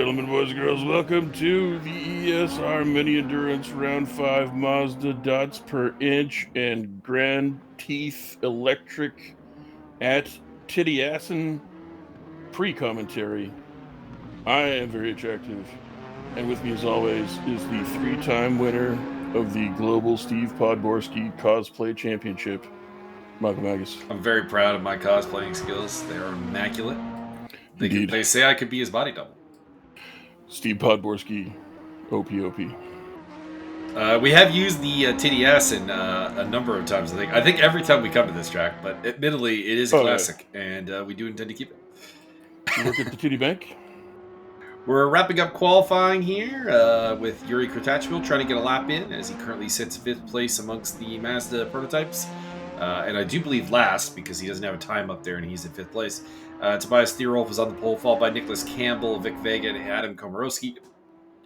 gentlemen, boys and girls, welcome to the ESR Mini Endurance Round 5 Mazda Dots per Inch and Grand Teeth Electric at Assen pre-commentary. I am very attractive, and with me as always is the three-time winner of the Global Steve Podborski Cosplay Championship, Michael Magus. I'm very proud of my cosplaying skills. They are immaculate. They say I could be his body double. Steve Podborski, OP. We have used the Titty Assen a number of times. I think every time we come to this track, but admittedly, it is a classic, and we do intend to keep it. You work at the Titty Bank? We're wrapping up qualifying here with Yuri Kratachvil trying to get a lap in, as he currently sits 5th place amongst the Mazda prototypes. And I do believe last, because he doesn't have a time up there and he's in 5th place. Tobias Thierolf is on the pole, followed by Nicholas Campbell, Vic Vega, and Adam Komorowski.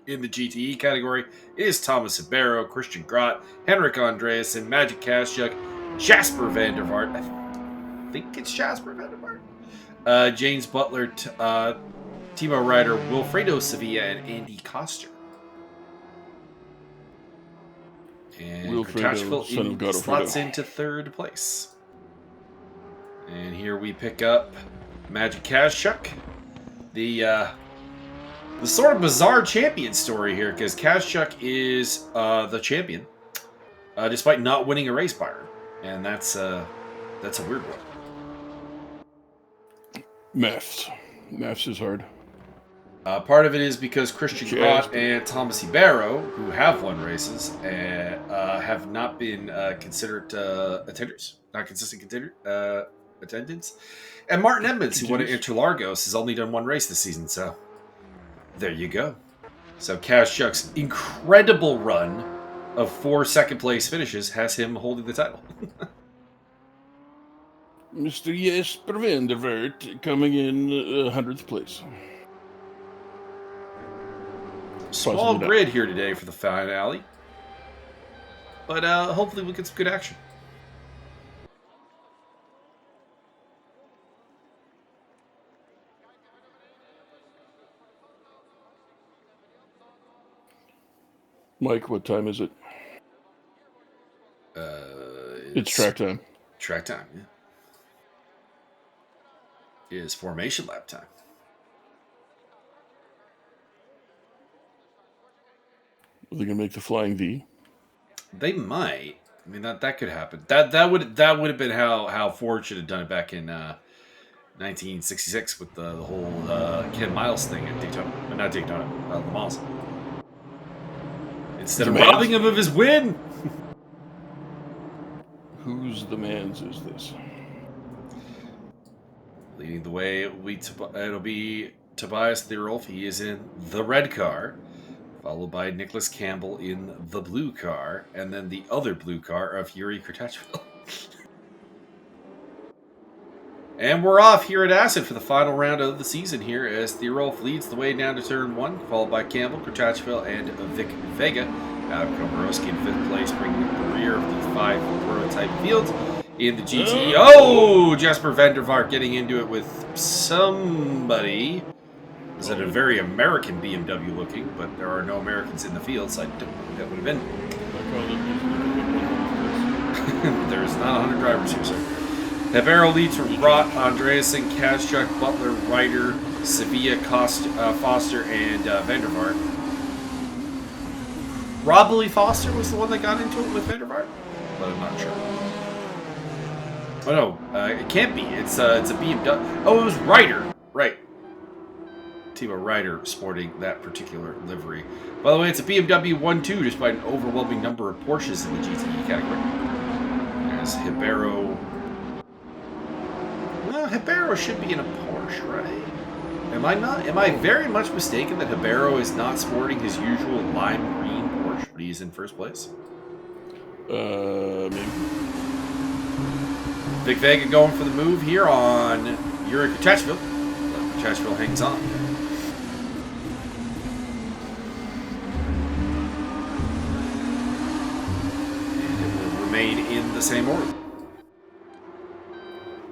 In the GTE category is Thomas Ribeiro, Christian Grott, Henrik Andreasen, Magic Kaschuk, Jasper van der Vaart. I think it's Jasper van der Vaart. James Butler, Timo Ryder, Wilfredo Sevilla, and Andy Koster. And Kratachvil slots into 3rd place. And here we pick up Magic Kaschuk. The sort of bizarre champion story here, because Kaschuk is the champion, despite not winning a race by her. And that's a weird one. Maths is hard. Part of it is because Christian Grott and Thomas Ribeiro, who have won races, have not been considered attenders, not consistent attendance. And Martin Edmonds, who won at Interlagos, has only done one race this season, so there you go. So Kaschuk's incredible run of 4 second-place finishes has him holding the title. Mr. Jesper van der Vaart coming in 100th place. Small grid here today for the finale, but hopefully we'll get some good action. Mike, what time is it? It's track time. Track time, yeah. It is formation lap time. Are they gonna make the flying V? They might. I mean, that could happen. That would have been how Ford should have done it back in 1966 with the whole Ken Miles thing at Daytona. Not Daytona, Le Mans. Instead of robbing him of his win. Whose demands is this? Leading the way, it'll be Tobias Thierolf. He is in the red car, followed by Nicholas Campbell in the blue car, and then the other blue car of Yuri Kratachvil. And we're off here at Assen for the final round of the season here, as Thierolf leads the way down to turn 1, followed by Campbell, Kratachvil, and Vic Vega. Adam Komorowski in 5th place, bringing up the rear of the 5 prototype field. In the GTE, Jasper van der Vaart getting into it with somebody. Is it a very American BMW looking, but there are no Americans in the field, so I don't think that would have been. There's not 100 drivers here, sir. Ribeiro leads from Grott, Andreasen, Kaschuk, Butler, Ryder, Sevilla, Foster, and van der Vaart. Probably Foster was the one that got into it with van der Vaart, but I'm not sure. Oh no, it can't be. It's a BMW. Oh, it was Ryder. Right. Timo Ryder sporting that particular livery. By the way, it's a BMW 1.2, despite an overwhelming number of Porsches in the GTE category. As Ribeiro... Well, Ribeiro should be in a Porsche, right? Am I not? Am I very much mistaken that Ribeiro is not sporting his usual lime green Porsche, but he's in 1st place? Maybe. Vic Vega going for the move here on Yuri Kratachvil. Kratachvil hangs on. And it will remain in the same order.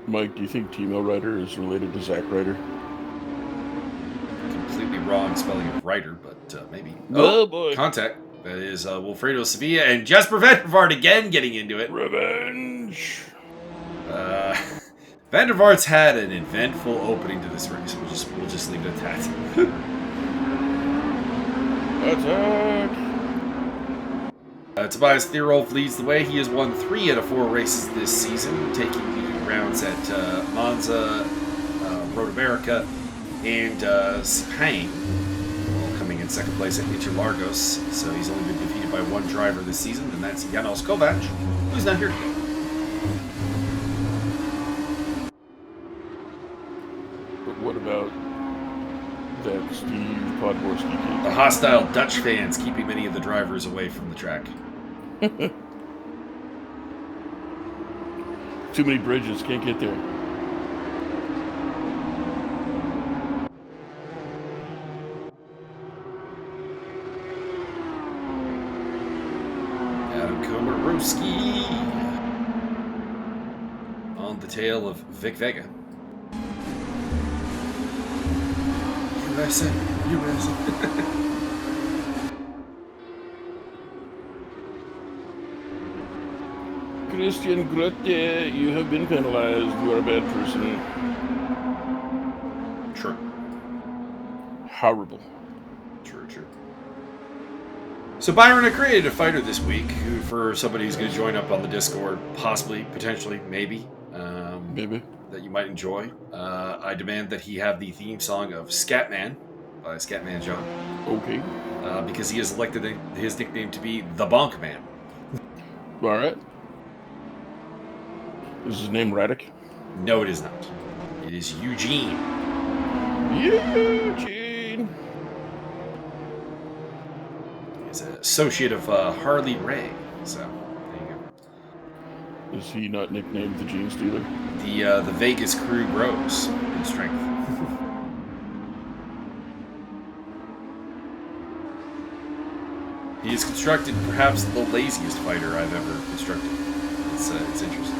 Mike, do you think Timo Ryder is related to Zach Ryder? Completely wrong spelling of writer, but maybe. Oh, boy. Contact. That is Wilfredo Sevilla and Jasper Vandervaart again getting into it. Revenge. Vandervaart's had an eventful opening to this race. We'll just leave it at that. Attack. Tobias Thierolf leads the way. He has won 3 out of 4 races this season, taking the rounds at Monza, Road America, and Spain, coming in second place at Interlagos. So he's only been defeated by 1 driver this season, and that's Janos Kovac, who's not here today. But what about that Steve Podborski kid? The hostile Dutch fans keeping many of the drivers away from the track. Too many bridges, can't get there. Adam Komarowski on the tail of Vic Vega. USA. Christian Grotte, you have been penalized. You are a bad person. True. Horrible. True. So Byron, I created a fighter this week who, for somebody who's going to join up on the Discord, possibly, potentially, maybe, that you might enjoy. I demand that he have the theme song of Scatman by Scatman John. Okay. Because he has elected his nickname to be the Bonk Man. All right. Is his name Raddick? No, it is not. It is Eugene. Eugene! He's an associate of Harley Ray. So, there you go. Is he not nicknamed the Gene Stealer? The Vegas crew grows in strength. He has constructed perhaps the laziest fighter I've ever constructed. It's interesting.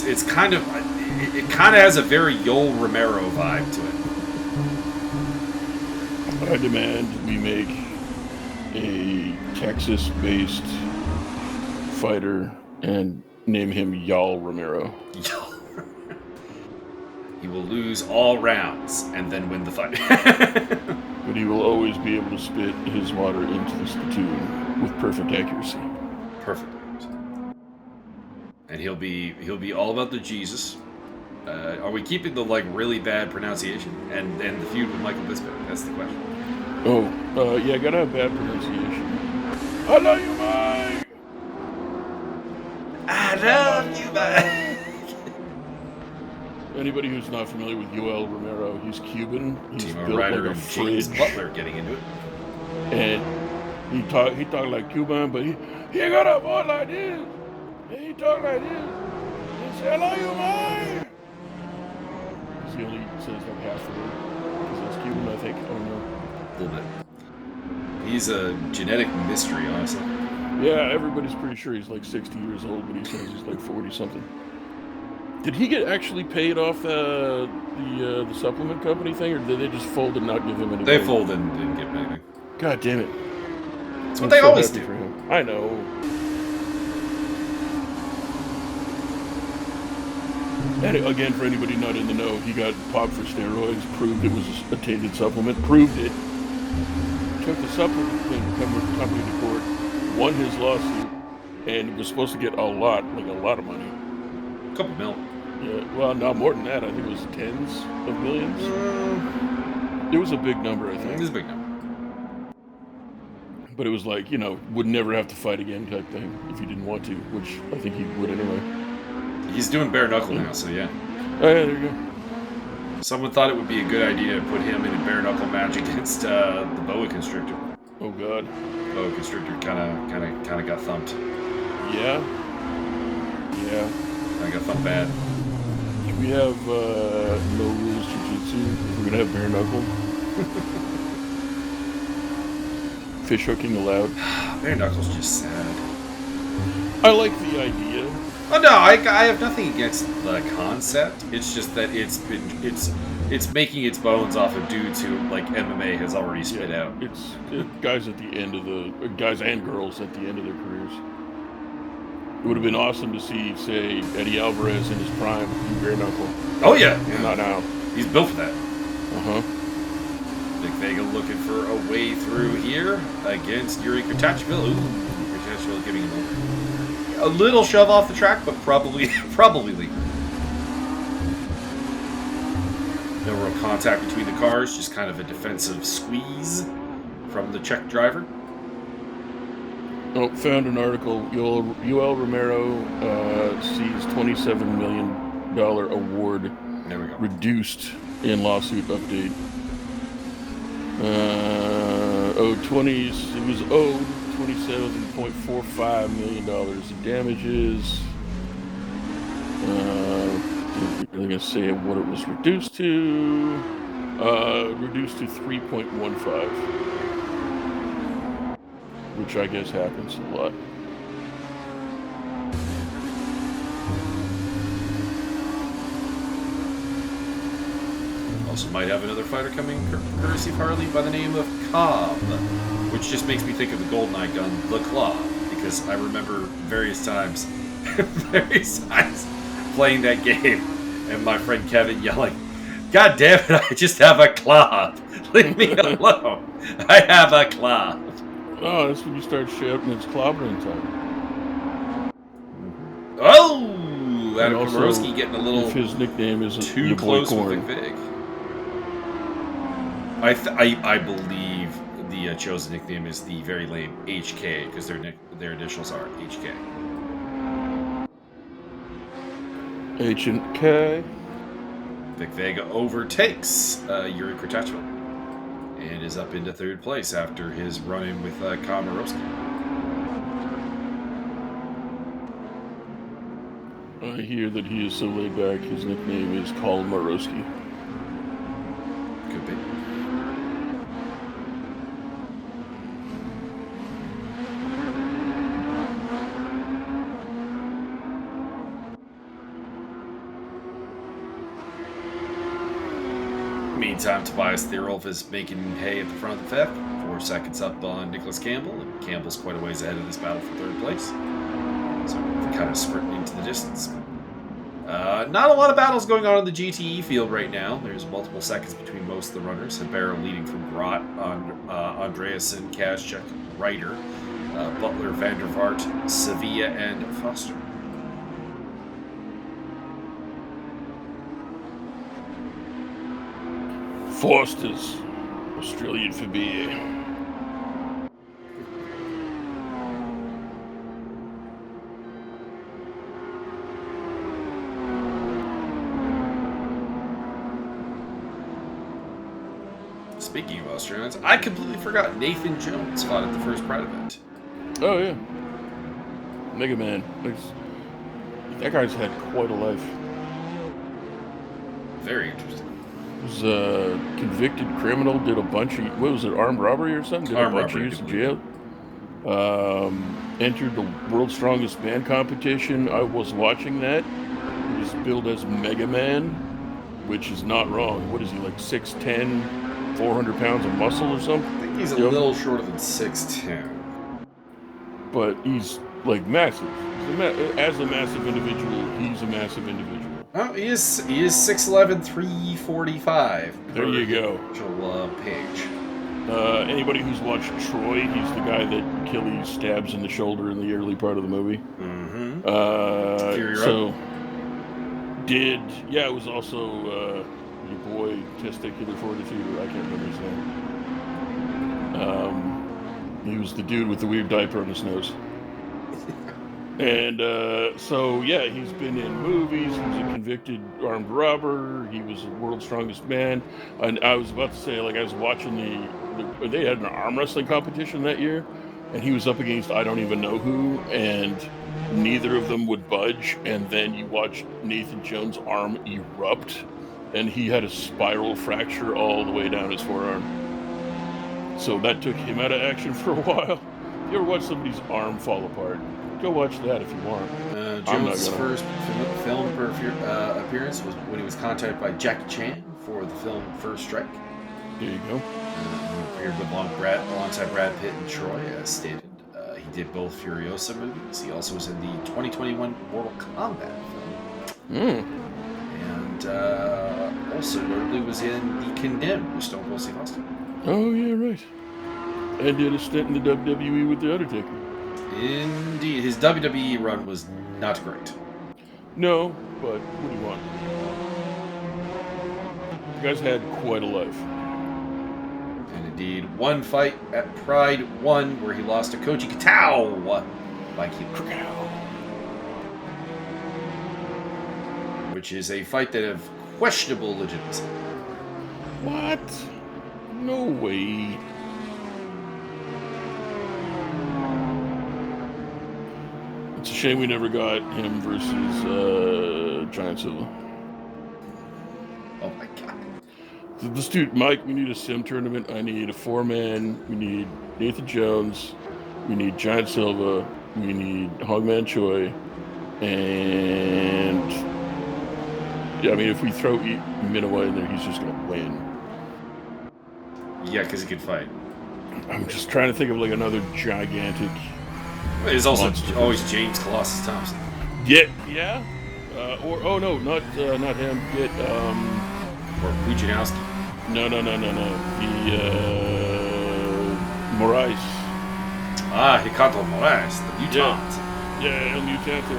It's kind of has a very Yoel Romero vibe to it. I demand we make a Texas-based fighter and name him Yoel Romero. He will lose all rounds and then win the fight. But he will always be able to spit his water into the spittoon with perfect accuracy. Perfect. And he'll be all about the Jesus. Are we keeping the really bad pronunciation and the feud with Michael Bisping? That's the question. Yeah, gotta have bad pronunciation. I love you, Mike. I love you, Mike. Anybody who's not familiar with Yoel Romero, he's Cuban. He's Timo built Ryder like a and fridge. James Butler getting into it. And he talk like Cuban, but he got a voice like this. And he talk like this. He say, I love you, Mike. Because he only says like half the word. Because he's Cuban, I think. I don't know. A little bit. He's a genetic mystery, honestly. Yeah, everybody's pretty sure he's like 60 years old, but he says he's like 40-something. Did he get actually paid off the supplement company thing, or did they just fold and not give him any They money? folded and didn't give him anything. God damn it. That's what they always do. For him. I know. And again, for anybody not in the know, he got popped for steroids, proved it was a tainted supplement, proved it, took the supplement company to court, won his lawsuit, and was supposed to get a lot of money. A couple mil. Yeah, well, no, more than that. I think it was tens of millions. It was a big number, I think. It was a big number. But it was like, would never have to fight again type thing if he didn't want to, which I think he would anyway. He's doing bare knuckle now, so yeah. Oh, yeah, there you go. Someone thought it would be a good idea to put him in a bare knuckle match against the boa constrictor. Oh God. Boa constrictor kind of got thumped. Yeah. I got thumped bad. Should we have no rules jiu-jitsu if we're gonna have bare knuckle? Fish hooking allowed. Bare knuckle's just sad. I like the idea. Oh no, I have nothing against the concept. It's just that It's making its bones off of dudes who, like, MMA has already spit out. It's guys at the end of the guys and girls at the end of their careers. It would have been awesome to see, say, Eddie Alvarez in his prime in bare knuckle. Oh yeah, Not now. He's built for that. Uh-huh. Big Vega looking for a way through here against Yuri Kretachville. Ooh, Kretachville giving him a little shove off the track, but probably legal. No real contact between the cars, just kind of a defensive squeeze from the Czech driver. Oh, found an article. UL Romero sees $27 million award There we go. reduced in lawsuit update. It was owed $27.45 million in damages. I'm going to say what it was reduced to. Reduced to 3.15, which I guess happens a lot. Also might have another fighter coming, courtesy of Harley, by the name of Cobb, which just makes me think of the GoldenEye gun, the Claw, because I remember various times playing that game, and my friend Kevin yelling, "God damn it, I just have a claw! Leave me alone! I have a claw!" Oh, that's when you start shouting, it's clobbering time. Oh! Adam also, Komorowski getting a little if his nickname is too your boy close with Corn. Vic. I believe the chosen nickname is the very lame HK, because their initials are HK. H and K. Vic Vega overtakes Yuri Kretachville and is up into third place after his run-in with Komorowski. I hear that he is so laid back, his nickname is Colin Morowski. Could be. Meantime, Tobias Thierolf is making hay at the front of the fifth. 4 seconds up on Nicholas Campbell, and Campbell's quite a ways ahead of this battle for third place. So kind of sprinting into the distance. Not a lot of battles going on in the GTE field right now. There's multiple seconds between most of the runners. Hibera leading from Grot, Andreasen, Kazchuk, Ryder, Butler, Vandervaart, Sevilla, and Foster. Foster's Australian for beer. Speaking of Australians, I completely forgot Nathan Jones fought at the first Pride event. Oh, yeah. Mega Man. That guy's had quite a life. Very interesting. Was a convicted criminal, did a bunch of, what was it, armed robbery or something? Did Armed a bunch robbery, of years in jail. Entered the World's Strongest Man competition. I was watching that. He was billed as Mega Man, which is not wrong. What is he, like 6'10", 400 pounds of muscle or something? I think he's a little shorter than 6'10". But he's like massive. As a massive individual, he's a massive individual. Oh, he is 6'11", 345. There you go. Page. Anybody who's watched Troy, he's the guy that Achilles stabs in the shoulder in the early part of the movie. Mm-hmm. It was also your boy Testicular Fortitude, I can't remember his name. He was the dude with the weird diaper on his nose. And he's been in movies. He was a convicted armed robber. He was the World's Strongest Man. And I was about to say, like, I was watching they had an arm wrestling competition that year, and he was up against I don't even know who, and neither of them would budge. And then you watch Nathan Jones' arm erupt, and he had a spiral fracture all the way down his forearm. So that took him out of action for a while. If you ever watch somebody's arm fall apart, go watch that if you want. Jones' first film appearance was when he was contacted by Jackie Chan for the film First Strike. There you go. Appeared with alongside Brad Pitt and Troy, as stated. He did both Furiosa movies. He also was in the 2021 Mortal Kombat film. And also notably was in The Condemned with Stone Cold Steve Austin. Oh, yeah, right. And did a stint in the WWE with The Undertaker. Indeed. His WWE run was not great. No, but what do you want? The guy's had quite a life. And indeed, one fight at Pride 1 where he lost to Koji Katao by Kilo. Which is a fight that of questionable legitimacy. What? No way. It's a shame we never got him versus Giant Silva. Oh my god. This dude, Mike, we need a sim tournament. I need a 4-man. We need Nathan Jones. We need Giant Silva. We need Hogman Choi. And yeah, I mean, if we throw Minowa in there, he's just going to win. Yeah, because he could fight. I'm just trying to think of like another gigantic. There's also always James Colossus Thompson. Yeah. Or oh no, not him. Get or Pujanowski. No. The Moraes. Ricardo Moraes, the mutant. Yeah, El Mutante.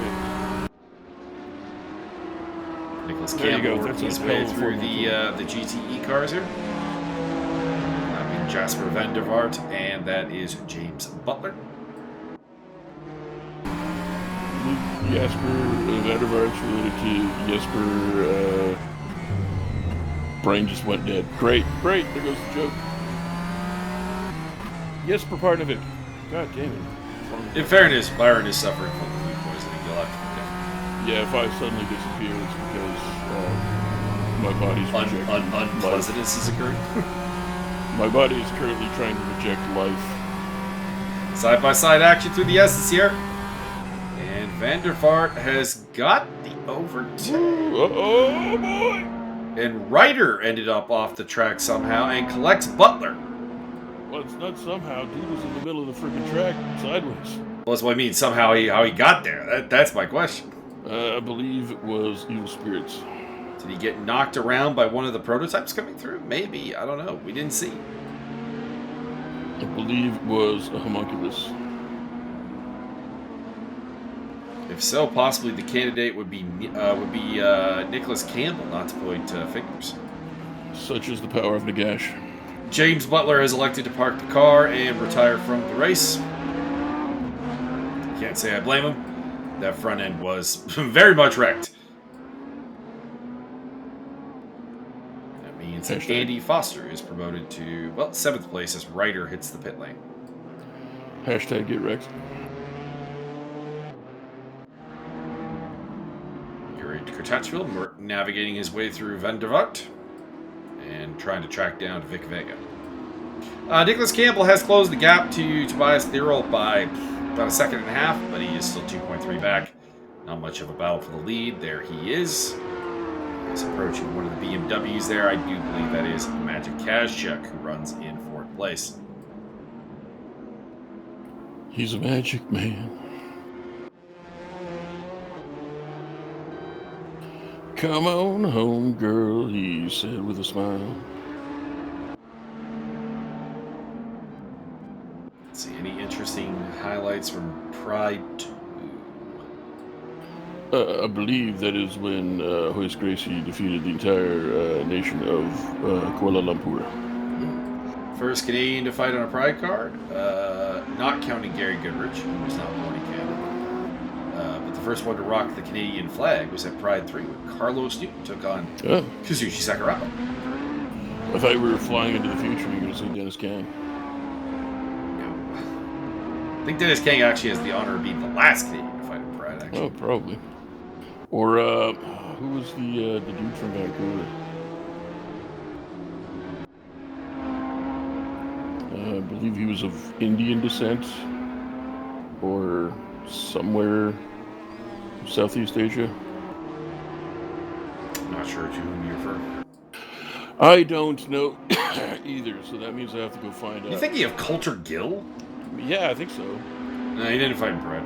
Nicholas Campbell working his way through the GTE cars here. Jasper Van der Vaart, and that is James Butler. Jasper Van der Vaart's related to Jesper. Brain just went dead. Great. There goes the joke. Jesper Parnevik. God damn it. In fairness, Byron is suffering from food poisoning. You'll have to yeah, if I suddenly disappear, it's because my body's rejecting unpleasantness is occurring. My body is currently trying to reject life. Side-by-side action through the S's here. And Van der Vaart has got the overtake. Oh boy! And Ryder ended up off the track somehow and collects Butler. Well, it's not somehow. Dude was in the middle of the freaking track, sideways. Well, that's what I mean. Somehow how he got there. That's my question. I believe it was Evil Spirits. Did he get knocked around by one of the prototypes coming through? Maybe. I don't know. We didn't see. I believe it was a homunculus. If so, possibly the candidate would be Nicholas Campbell, not to point fingers. Such is the power of Nagash. James Butler has elected to park the car and retire from the race. Can't say I blame him. That front end was very much wrecked. That means that Andy Foster is promoted to, 7th place as Ryder hits the pit lane. Hashtag get wrecked. Yuri Kurtachville navigating his way through Van der Vaart and trying to track down Vic Vega. Nicholas Campbell has closed the gap to Tobias Thirol by about a second and a half, but he is still 2.3 back. Not much of a battle for the lead. There he is. He's approaching one of the BMWs there. I do believe that is Magic Kazchuk, who runs in 4th place. He's a magic man. Come on home, girl, he said with a smile. Let's see, any interesting highlights from Pride 2? I believe that is when Hoist Gracie defeated the entire nation of Kuala Lumpur. First Canadian to fight on a Pride card, not counting Gary Goodrich, who was not born in Canada. But the first one to rock the Canadian flag was at Pride 3 when Carlos Newton took on Kazushi Sakuraba. I thought we were flying into the future. You were going to say Dennis Kang. No. I think Dennis Kang actually has the honor of being the last Canadian to fight in Pride, actually. Oh, probably. Or, who was the dude from Vancouver? I believe he was of Indian descent. Or somewhere Southeast Asia. I'm not sure to whom you refer. I don't know either, so that means I have to go find out. You thinking of Coulter Gill? Yeah, I think so. No, he didn't fight in Pride.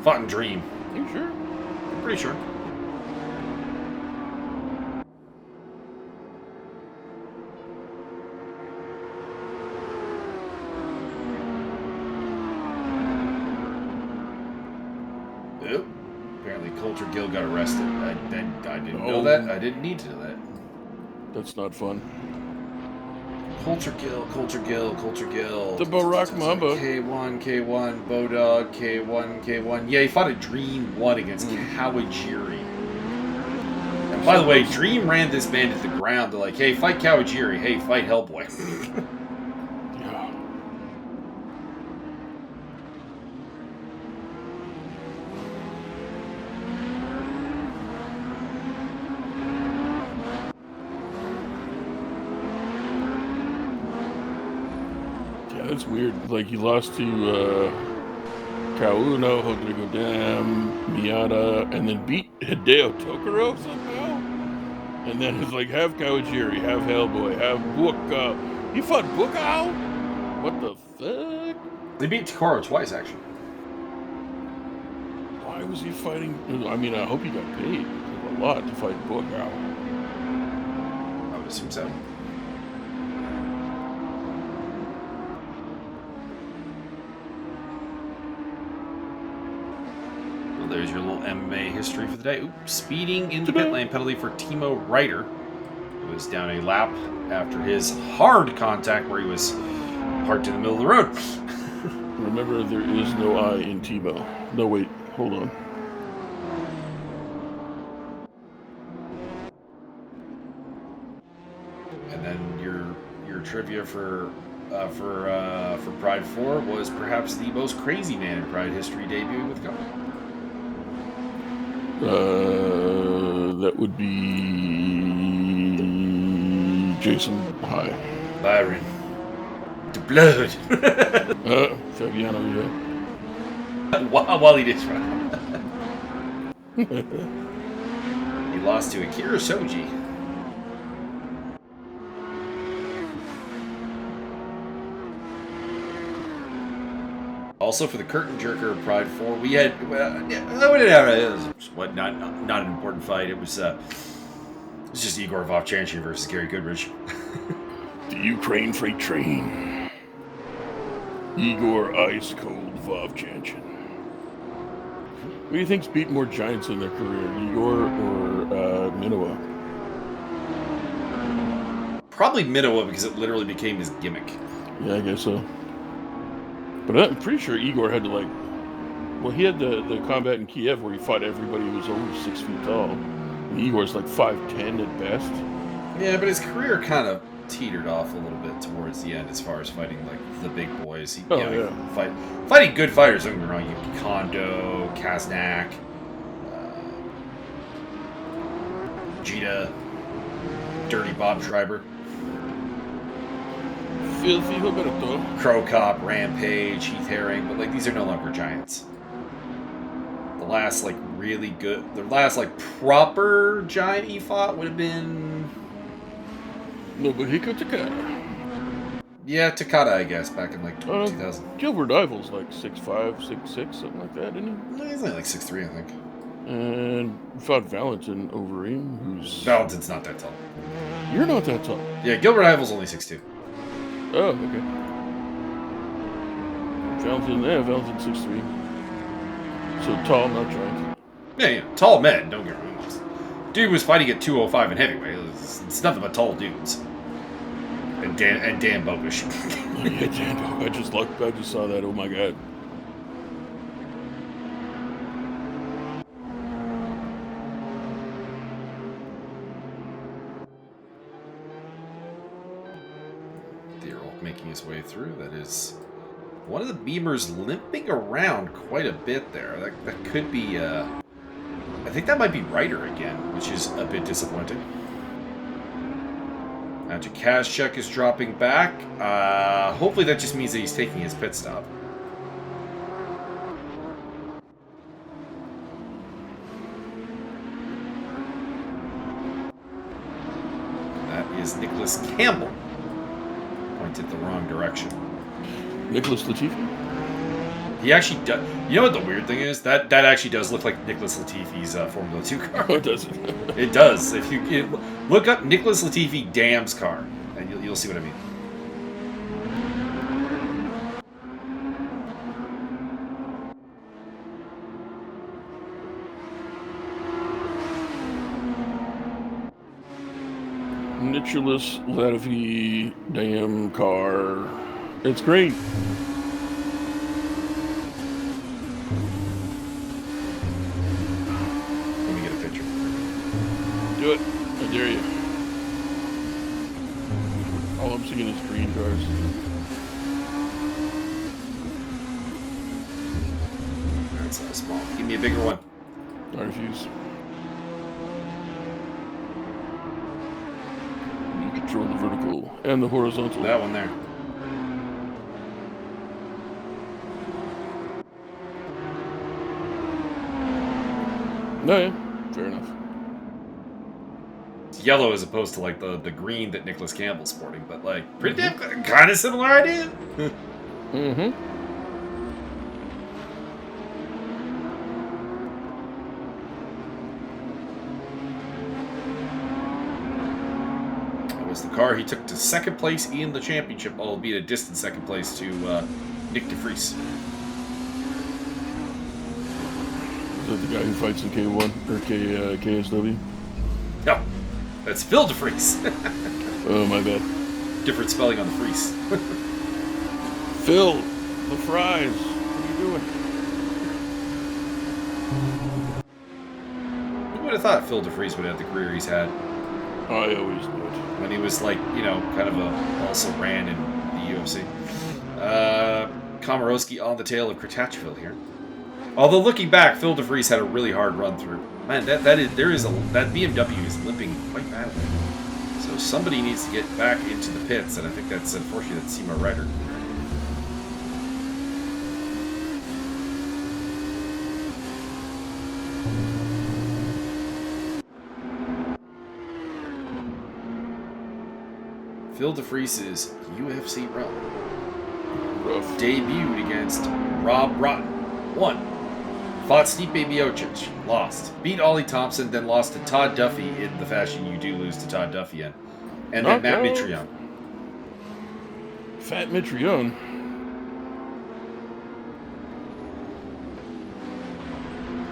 Fought in Dream. Are you sure? I'm pretty sure. Nope. Apparently Coulter Gill got arrested. I didn't know that. I didn't need to know that. That's not fun. Coulter Gill, Coulter Gill, Coulter Gill. The Barack Mamba. K1, Bodog, K1. Yeah, he fought a Dream 1 against Kawajiri. And by the way, Dream ran this man to the ground. They're like, hey, fight Kawajiri. Hey, fight Hellboy. Yeah. Yeah, that's weird. Like, he lost to Kauno, Rodrigo Dam, Miata, and then beat Hideo Tokoro somehow? And then it's like, have Kawajiri, have Hellboy, have Buka. He fought Bukao? What the fuck? They beat Takaro twice, actually. Why was he fighting? I mean, I hope he got paid a lot to fight Bukao. I would assume so. Well, there's your little MMA history for the day. Oops, speeding in the pit lane penalty for Timo Ryder. He was down a lap after his hard contact where he was parked in the middle of the road. Remember, there is no I in Timo. No, wait, hold on. And then your trivia for Pride 4 was perhaps the most crazy man in Pride history debuting with the company. That would be Jason High. Byron. The blood. Fabiano, yeah. While he did he lost to Akira Shoji. Also for the curtain jerker of Pride 4, we had it was not an important fight. It was just Igor Vovchanchyn versus Gary Goodrich. The Ukraine freight train. Igor Ice Cold Vovchanchyn. Who do you think's beat more giants in their career, Igor or Minowa? Probably Minowa because it literally became his gimmick. Yeah, I guess so. But I'm pretty sure Igor had to well, he had the combat in Kiev where he fought everybody who was over 6 feet tall. And Igor's like 5'10" at best. Yeah, but his career kind of teetered off a little bit towards the end as far as fighting like the big boys. Fighting good fighters. Don't get me wrong. You Kondo, Kaznak, Vegeta, Dirty Bob Schreiber, Filthy Roberto, Crow Cop, Rampage, Heath Herring, but like these are no longer giants. The last proper giant he fought would have been Nobuhiko Takada. Yeah, Takada, I guess, back in like 2000. Gilbert Ivel's like 6'5", 6'6", something like that, isn't he? No, he's only like 6'3", I think. And fought Valentin over him, who's... Valentin's not that tall. You're not that tall. Yeah, Gilbert Ivel's only 6'2". Oh, okay. Valentin's 6'3". So tall, not giant. Yeah, tall men, don't get me wrong. Dude was fighting at 205 in heavyweight. It's nothing but tall dudes. And Dan Bobish. Yeah, Dan Bobish. I just saw that. Oh my god. They're all making his way through. That is one of the Beamers limping around quite a bit there. That could be. I think that might be Ryder again, which is a bit disappointing. Now Check is dropping back. Hopefully that just means that he's taking his pit stop. That is Nicholas Campbell. Pointed the wrong direction. Nicholas Latifi? He actually does. You know what the weird thing is? That actually does look like Nicholas Latifi's Formula 2 car. Oh, does it? It does. If you look up Nicholas Latifi Dam's car, and you'll see what I mean. Nicholas Latifi Dam car. It's green. Let me get a picture. Do it. I dare you. All I'm seeing is green cars. That's so small. Give me a bigger one. I refuse. You control the vertical and the horizontal. That one there. No, yeah. Fair enough. It's yellow as opposed to like the green that Nicholas Campbell's sporting, but like pretty damn kind of similar idea. Mm-hmm. That was the car he took to second place in the championship, albeit a distant second place to Nick de Vries. Is that the guy who fights in K1 or KSW? No, that's Phil de Vries. Oh, my bad. Different spelling on the Vries. Phil, the fries. What are you doing? Who would have thought Phil de Vries would have the career he's had? I always knew it. When he was like, kind of also ran in the UFC. Komorowski on the tail of Kretachville here. Although looking back, Phil de Vries had a really hard run through. Man, that BMW is limping quite badly. So somebody needs to get back into the pits, and I think that's unfortunately that's Seymour Ryder. Phil de Vries's UFC run. Rough. Debuted against Rob Rotten. Won. Fought Stipe Miocic. Lost. Beat Ollie Thompson, then lost to Todd Duffy in the fashion you do lose to Todd Duffy in. And then Matt Mitrione. Fat Mitrione.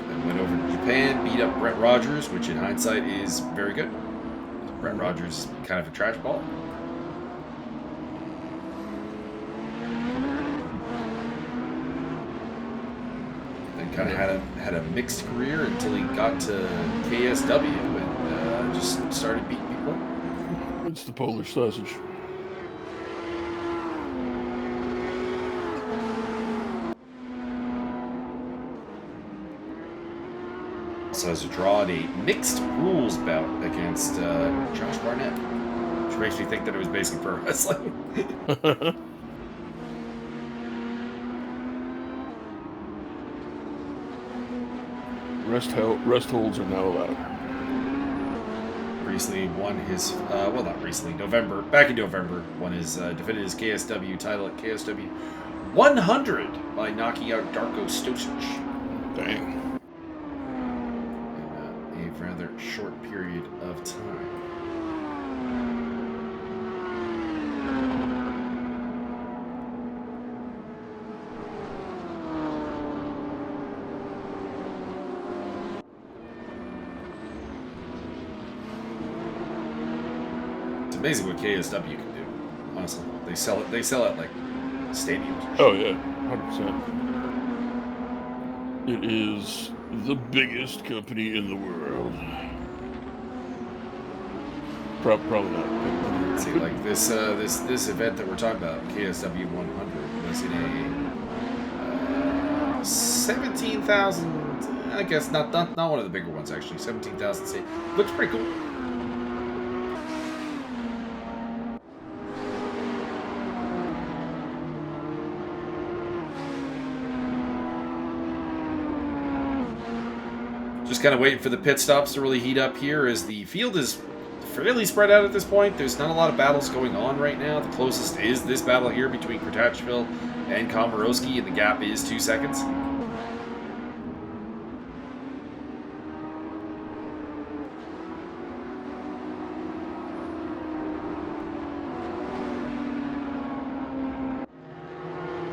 Then went over to Japan, beat up Brett Rogers, which in hindsight is very good. Brett Rogers is kind of a trash ball. Kind of had a mixed career until he got to KSW and just started beating people. It's the Polish sausage. Also has a draw in a mixed rules bout against Josh Barnett, which makes me think that it was basically pro wrestling. Rest holds are now allowed. Recently won his, well, not recently, back in November, defended his KSW title at KSW 100 by knocking out Darko Stosic. Dang. In a rather short period of time. Amazing what KSW can do. Honestly, they sell it like stadiums. Oh yeah, 100%. It is the biggest company in the world. Probably not. See, like this event that we're talking about, KSW 100, was in a 17,000. I guess not one of the bigger ones actually. 17,000 seat. Looks pretty cool. Just kind of waiting for the pit stops to really heat up here, as the field is fairly spread out at this point. There's not a lot of battles going on right now. The closest is this battle here between Kratachville and Komorowski, and the gap is 2 seconds.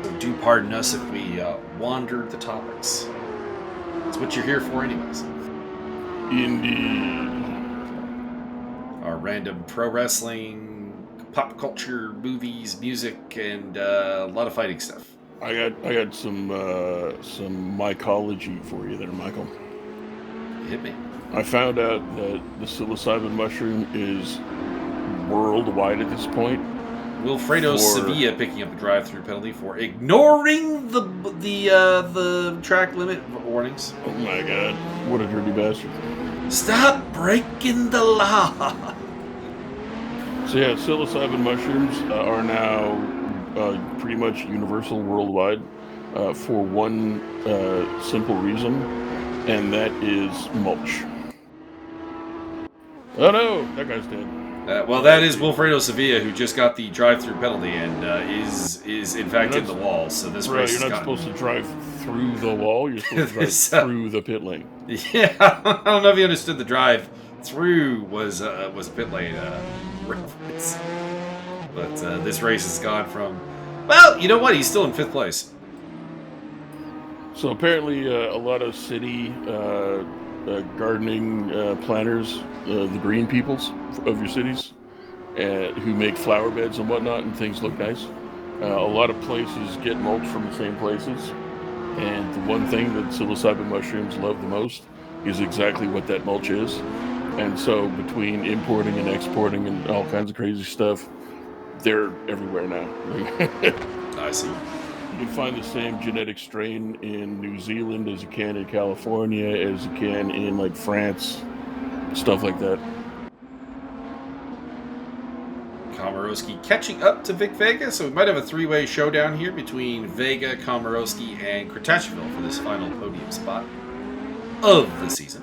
So do pardon us if we wandered the topics. That's what you're here for anyways. Indeed. Our random pro wrestling, pop culture, movies, music, and a lot of fighting stuff. I got some mycology for you there, Michael. Hit me. I found out that the psilocybin mushroom is worldwide at this point. Wilfredo Sevilla picking up a drive-through penalty for ignoring the track limit warnings. Oh my god, what a dirty bastard. Stop breaking the law. So yeah, psilocybin mushrooms are now pretty much universal worldwide for one simple reason, and that is mulch. Oh no, that guy's dead. Well, that is Wilfredo Sevilla, who just got the drive-through penalty and is in fact in the wall. So this race you're not supposed to drive through the wall. You're supposed to drive through the pit lane. Yeah, I don't know if you understood the drive through was a pit lane reference. But this race has gone from, well, you know what? He's still in 5th place. So apparently, a lot of city gardening planners, the green peoples of your cities, who make flower beds and whatnot, and things look nice. A lot of places get mulch from the same places, and the one thing that psilocybin mushrooms love the most is exactly what that mulch is. And so between importing and exporting and all kinds of crazy stuff, they're everywhere now. I see. You can find the same genetic strain in New Zealand as you can in California, as you can in like France, stuff like that. Komorowski catching up to Vic Vega, so we might have a 3-way showdown here between Vega, Komorowski, and Kratachville for this final podium spot of the season.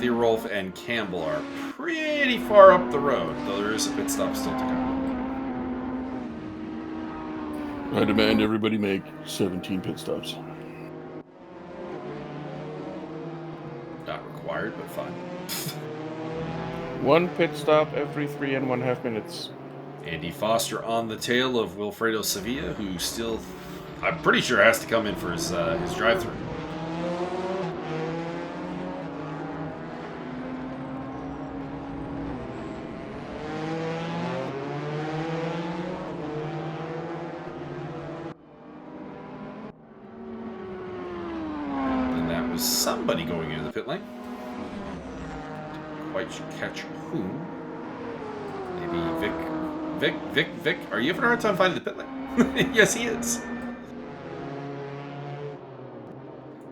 Theorolf and Campbell are pretty far up the road, though there is a pit stop still to come. I demand everybody make 17 pit stops. Not required, but fine. One pit stop every 3.5 minutes. Andy Foster on the tail of Wilfredo Sevilla, who still, I'm pretty sure, has to come in for his drive-through. Somebody going into the pit lane. Didn't quite catch whom. Maybe Vic. Are you having a hard time finding the pit lane? Yes, he is.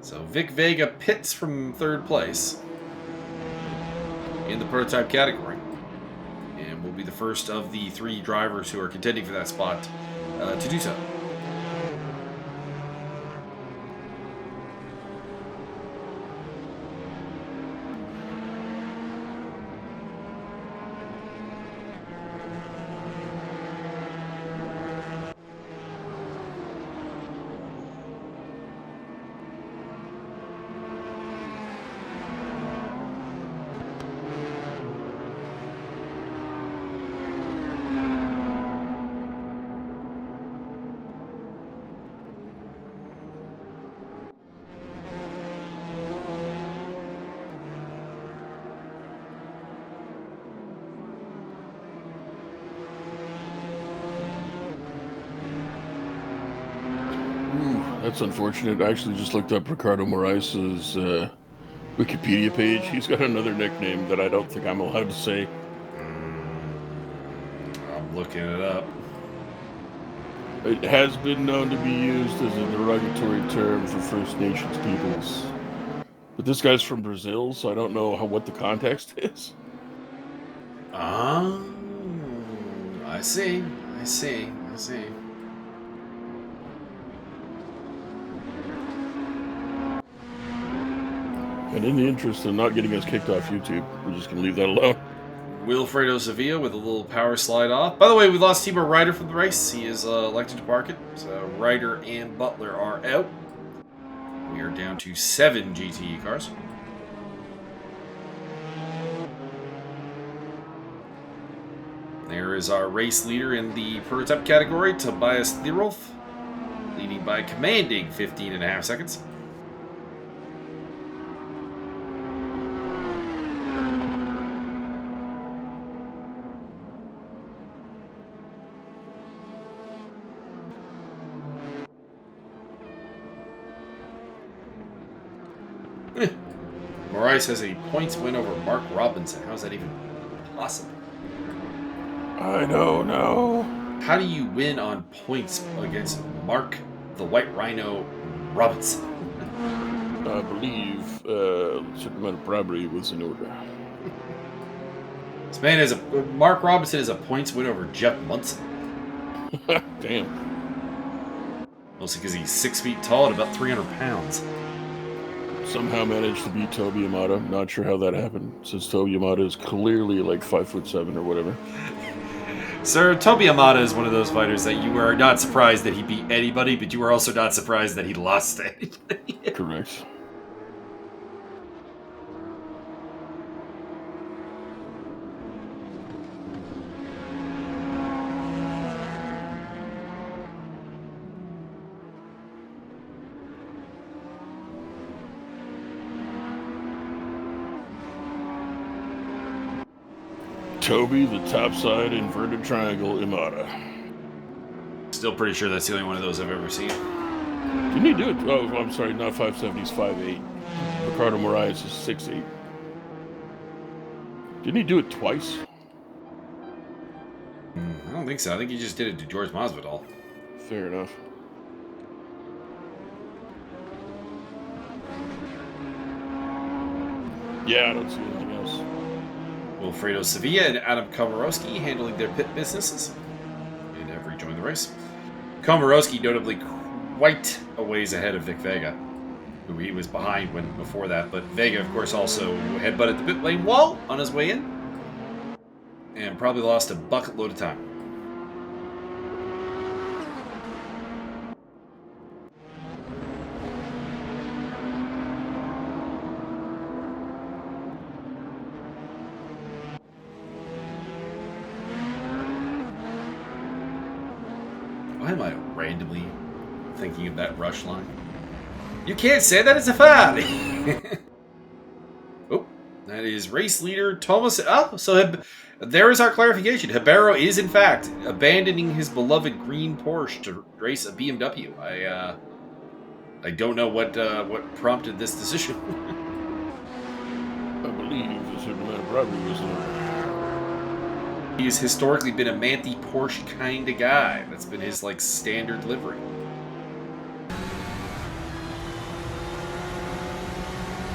So Vic Vega pits from 3rd place in the prototype category, and will be the first of the 3 drivers who are contending for that spot to do so. That's unfortunate. I actually just looked up Ricardo Moraes' Wikipedia page. He's got another nickname that I don't think I'm allowed to say. I'm looking it up. It has been known to be used as a derogatory term for First Nations peoples. But this guy's from Brazil, so I don't know what the context is. I see. And in the interest of not getting us kicked off YouTube, we're just going to leave that alone. Wilfredo Sevilla with a little power slide off. By the way, we lost Timo Ryder from the race. He is elected to park it. So Ryder and Butler are out. We are down to 7 GTE cars. There is our race leader in the prototype category, Tobias Thierolf, leading by commanding 15.5 seconds. Moraes has a points win over Mark Robinson. How is that even possible? I don't know. How do you win on points against Mark the White Rhino Robinson? I believe a certain amount of bribery was in order. This man is Mark Robinson is a points win over Jeff Munson. Damn. Mostly because he's 6 feet tall and about 300 pounds. Somehow managed to beat Toby Yamada. Not sure how that happened, since Toby Yamada is clearly like 5'7" or whatever. Sir, Toby Yamada is one of those fighters that you are not surprised that he beat anybody, but you are also not surprised that he lost to anybody. Correct. Toby, the topside inverted triangle, Imada. Still pretty sure that's the only one of those I've ever seen. Didn't he do it? Oh, I'm sorry, not 5'7", he's 5'8". Ricardo Moraes is 6'8". Didn't he do it twice? I don't think so. I think he just did it to George Masvidal. Fair enough. Yeah, I don't see anything else. Wilfredo Sevilla and Adam Komorowski handling their pit businesses and have rejoined the race. Komorowski notably quite a ways ahead of Vic Vega, who he was behind before that, but Vega, of course, also headbutted the pit lane wall on his way in and probably lost a bucket load of time. Why am I randomly thinking of that rush line? You can't say that, it's a foul! Oh, that is race leader Thomas. Oh, so there is our clarification. Ribeiro is, in fact, abandoning his beloved green Porsche to race a BMW. I don't know what prompted this decision. I believe a certain amount of bribery was in order. He's historically been a Manti Porsche kind of guy. That's been his standard livery.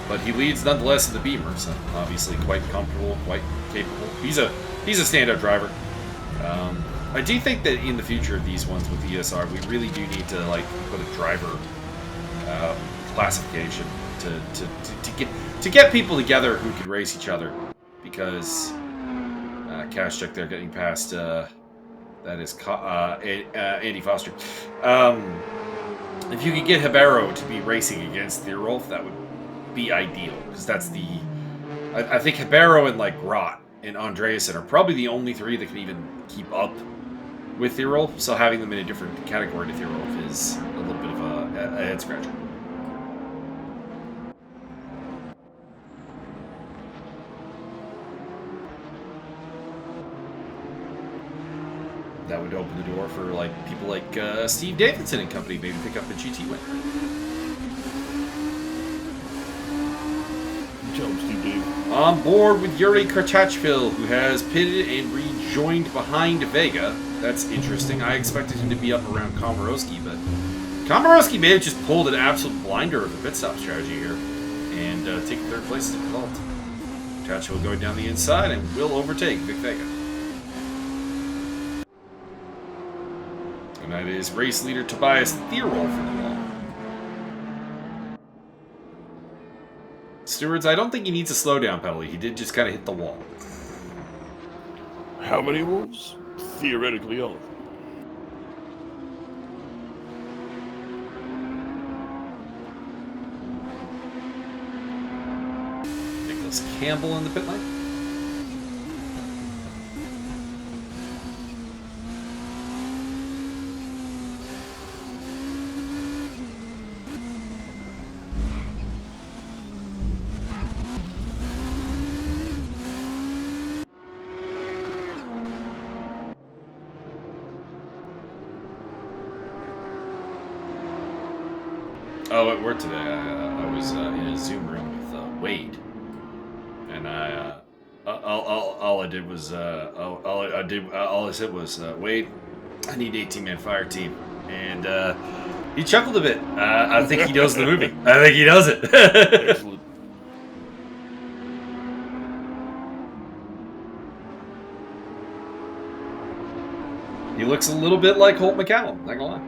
But he leads nonetheless in the Beamer, so obviously quite comfortable, quite capable. He's a standout driver. I do think that in the future of these ones with ESR, we really do need to put a driver classification to get people together who can race each other, because. Cash check there, getting past. That is Andy Foster. If you could get Ribeiro to be racing against Thierolf, that would be ideal, because that's the. I think Ribeiro and Grot and Andreasen are probably the only three that can even keep up with Thierolf. So having them in a different category to Thierolf is a little bit of a head scratcher. That would open the door for people like Steve Davidson and company maybe pick up the GT win. Tell him, Steve Dave. On board with Yuri Kartachvil, who has pitted and rejoined behind Vega. That's interesting. I expected him to be up around Komorowski, but Komorowski may have just pulled an absolute blinder of the pit stop strategy here and taken third place as a result. Kartachvil going down the inside and will overtake Vic Vega. And that is race leader Tobias Thierolf in the wall. Stewards, I don't think he needs a slowdown penalty. He did just kind of hit the wall. How many wolves? Theoretically, all of them. Nicholas Campbell in the pit lane. Oh, at work today, I was in a Zoom room with Wade, and all I did was all I said was Wade, I need an 18-man fire team, and he chuckled a bit. I think he knows the movie. I think he knows it. Excellent. He looks a little bit like Holt McCallum. Not gonna lie.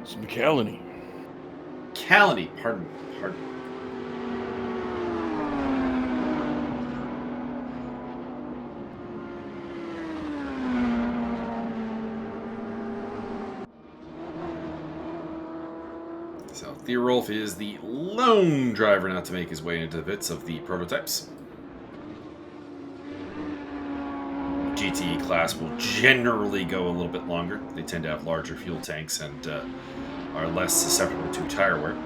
It's McCallany. Callany, pardon. So Theorolf is the lone driver not to make his way into the pits of the prototypes. GTE class will generally go a little bit longer. They tend to have larger fuel tanks and are less susceptible to tire wear.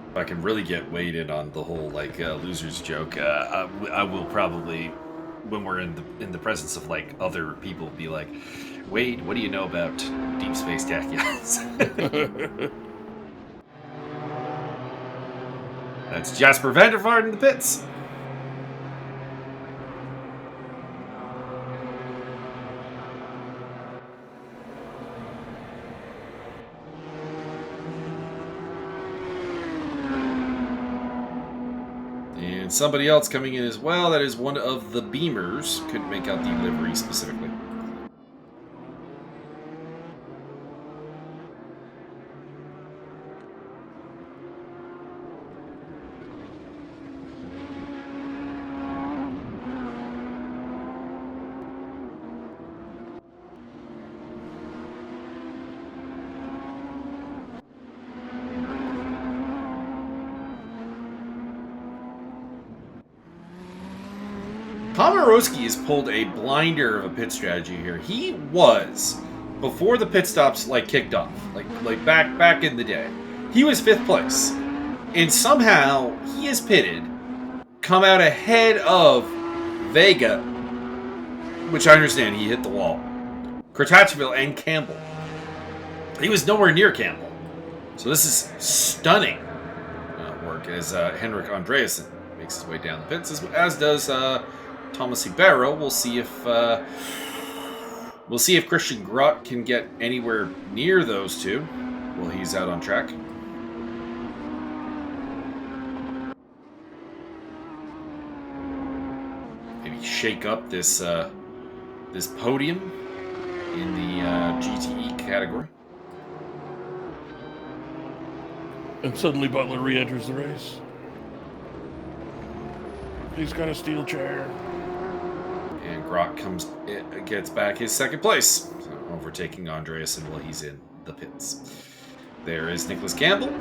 If I can really get weighted on the whole like losers joke, I will probably, when we're in the presence of like other people, be like, Wade, what do you know about deep space tachyons? That's Jasper Vandervaart in the pits. And somebody else coming in as well. That is one of the Beamers. Couldn't make out the livery specifically. Komorowski has pulled a blinder of a pit strategy here. He was, before the pit stops like kicked off, like back in the day, he was 5th place, and somehow he has pitted, come out ahead of Vega, which I understand he hit the wall, Kurtachville and Campbell. He was nowhere near Campbell, so this is stunning work as Henrik Andreasen makes his way down the pits, as does Thomas Ibero. We'll see if Christian Grott can get anywhere near those two while he's out on track. Maybe shake up this this podium in the GTE category. And suddenly Butler re-enters the race. He's got a steel chair. And Grott gets back his 2nd place, so overtaking Andreasen while he's in the pits. There is Nicholas Campbell.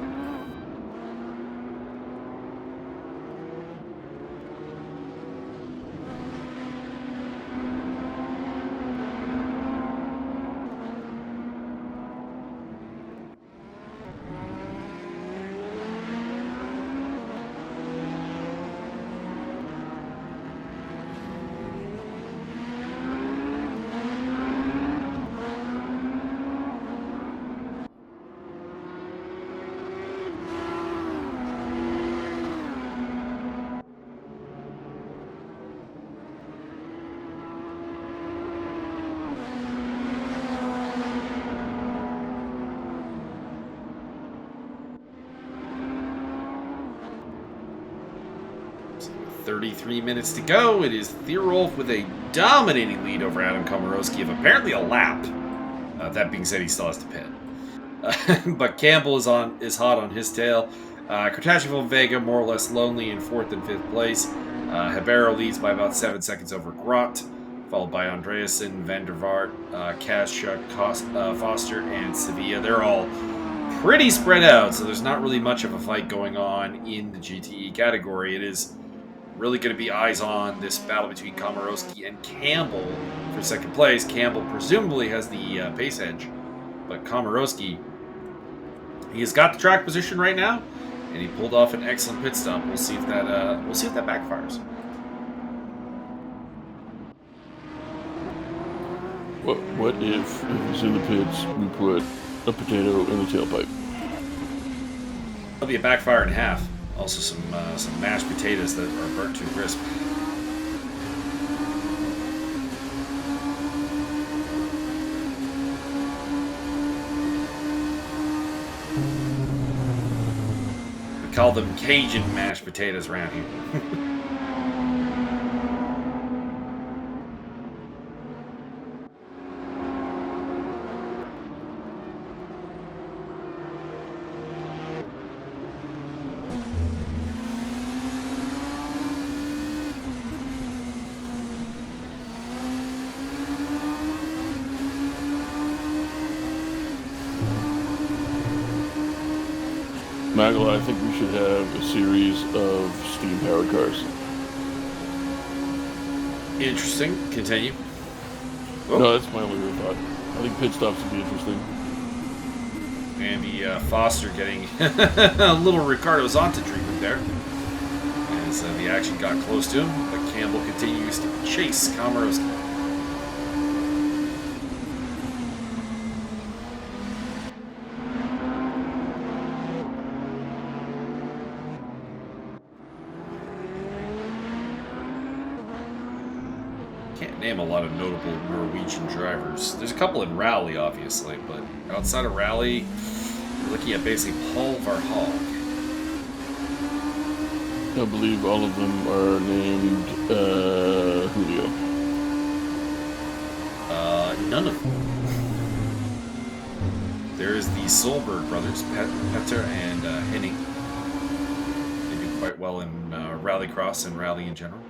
33 minutes to go. It is Thierolf with a dominating lead over Adam Komorowski of apparently a lap. That being said, he still has to pit. But Campbell is hot on his tail. Kratashville and Vega more or less lonely in 4th and 5th place. Hebero leads by about 7 seconds over Grot, followed by Andreasen, Van der Vaart, Kaschuk, Foster, and Sevilla. They're all pretty spread out, so there's not really much of a fight going on in the GTE category. It is really going to be eyes on this battle between Komorowski and Campbell for 2nd place. Campbell presumably has the pace edge, but Komorowski, he has got the track position right now, and he pulled off an excellent pit stop. We'll see if that backfires. What if he's in the pits, we put a potato in the tailpipe? That'll be a backfire and a half. Also some mashed potatoes that are burnt to a crisp. We call them Cajun mashed potatoes around here. Magala, I think we should have a series of steam-powered cars. Interesting. Continue. Oh. No, that's my only real thought. I think pit stops would be interesting. Andy Foster getting a little Ricardo Zonta treatment there. As the action got close to him, but Campbell continues to chase Komorowski. Can't name a lot of notable Norwegian drivers. There's a couple in Rally, obviously, but outside of Rally, we're looking at basically Paul Verhaeg. I believe all of them are named Julio. None of them. There's the Solberg brothers, Petter and Henning. They do quite well in Rallycross and Rally in general.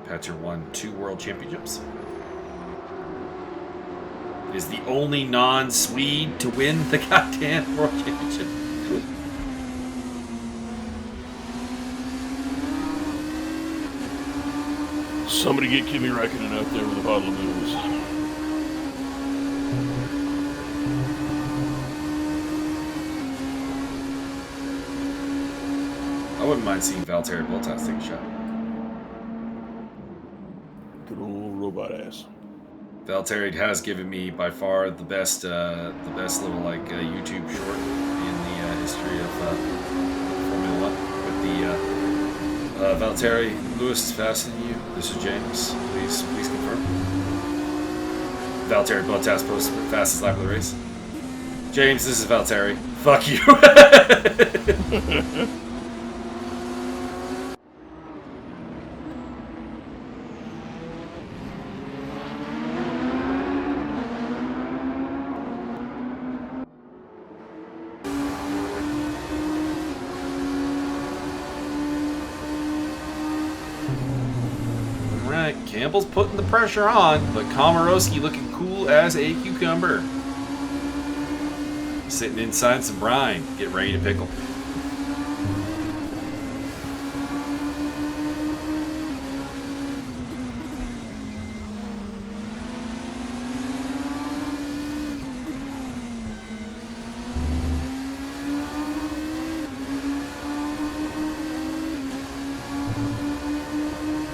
Petter won 2 world championships. Is the only non-Swede to win the goddamn world championship. Somebody get Kimi Räikkönen out there with a bottle of booze. I wouldn't mind seeing Valtteri Bottas take a shot. Good old robot ass. Valtteri has given me by far the best little YouTube short in the history of Formula 1 with the Valtteri. Lewis is faster than you. This is James. Please confirm. Valtteri Bottas posts fastest lap of the race. James, this is Valtteri. Fuck you. Campbell's putting the pressure on, but Komorowski looking cool as a cucumber. Sitting inside some brine, get ready to pickle.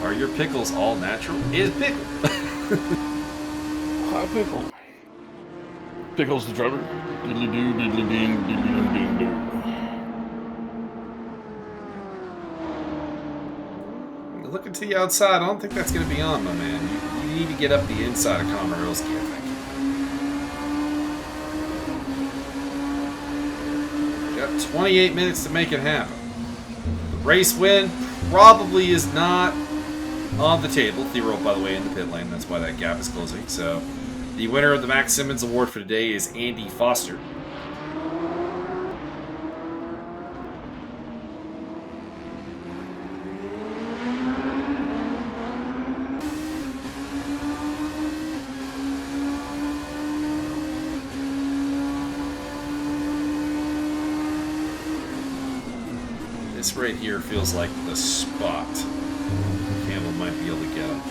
Are your pickles all natural? Is pickle. Hot pickle. Pickles the driver. Diddly doo, diddly ding, diddly ding doo. Looking to the outside, I don't think that's going to be on, my man. You need to get up the inside of Komorowski, I think. Got 28 minutes to make it happen. The race win, probably is not on the table. Therold, by the way, in the pit lane. That's why that gap is closing. So the winner of the Max Simmons Award for today is Andy Foster. This right here feels like the spot. Campbell might be able to get him.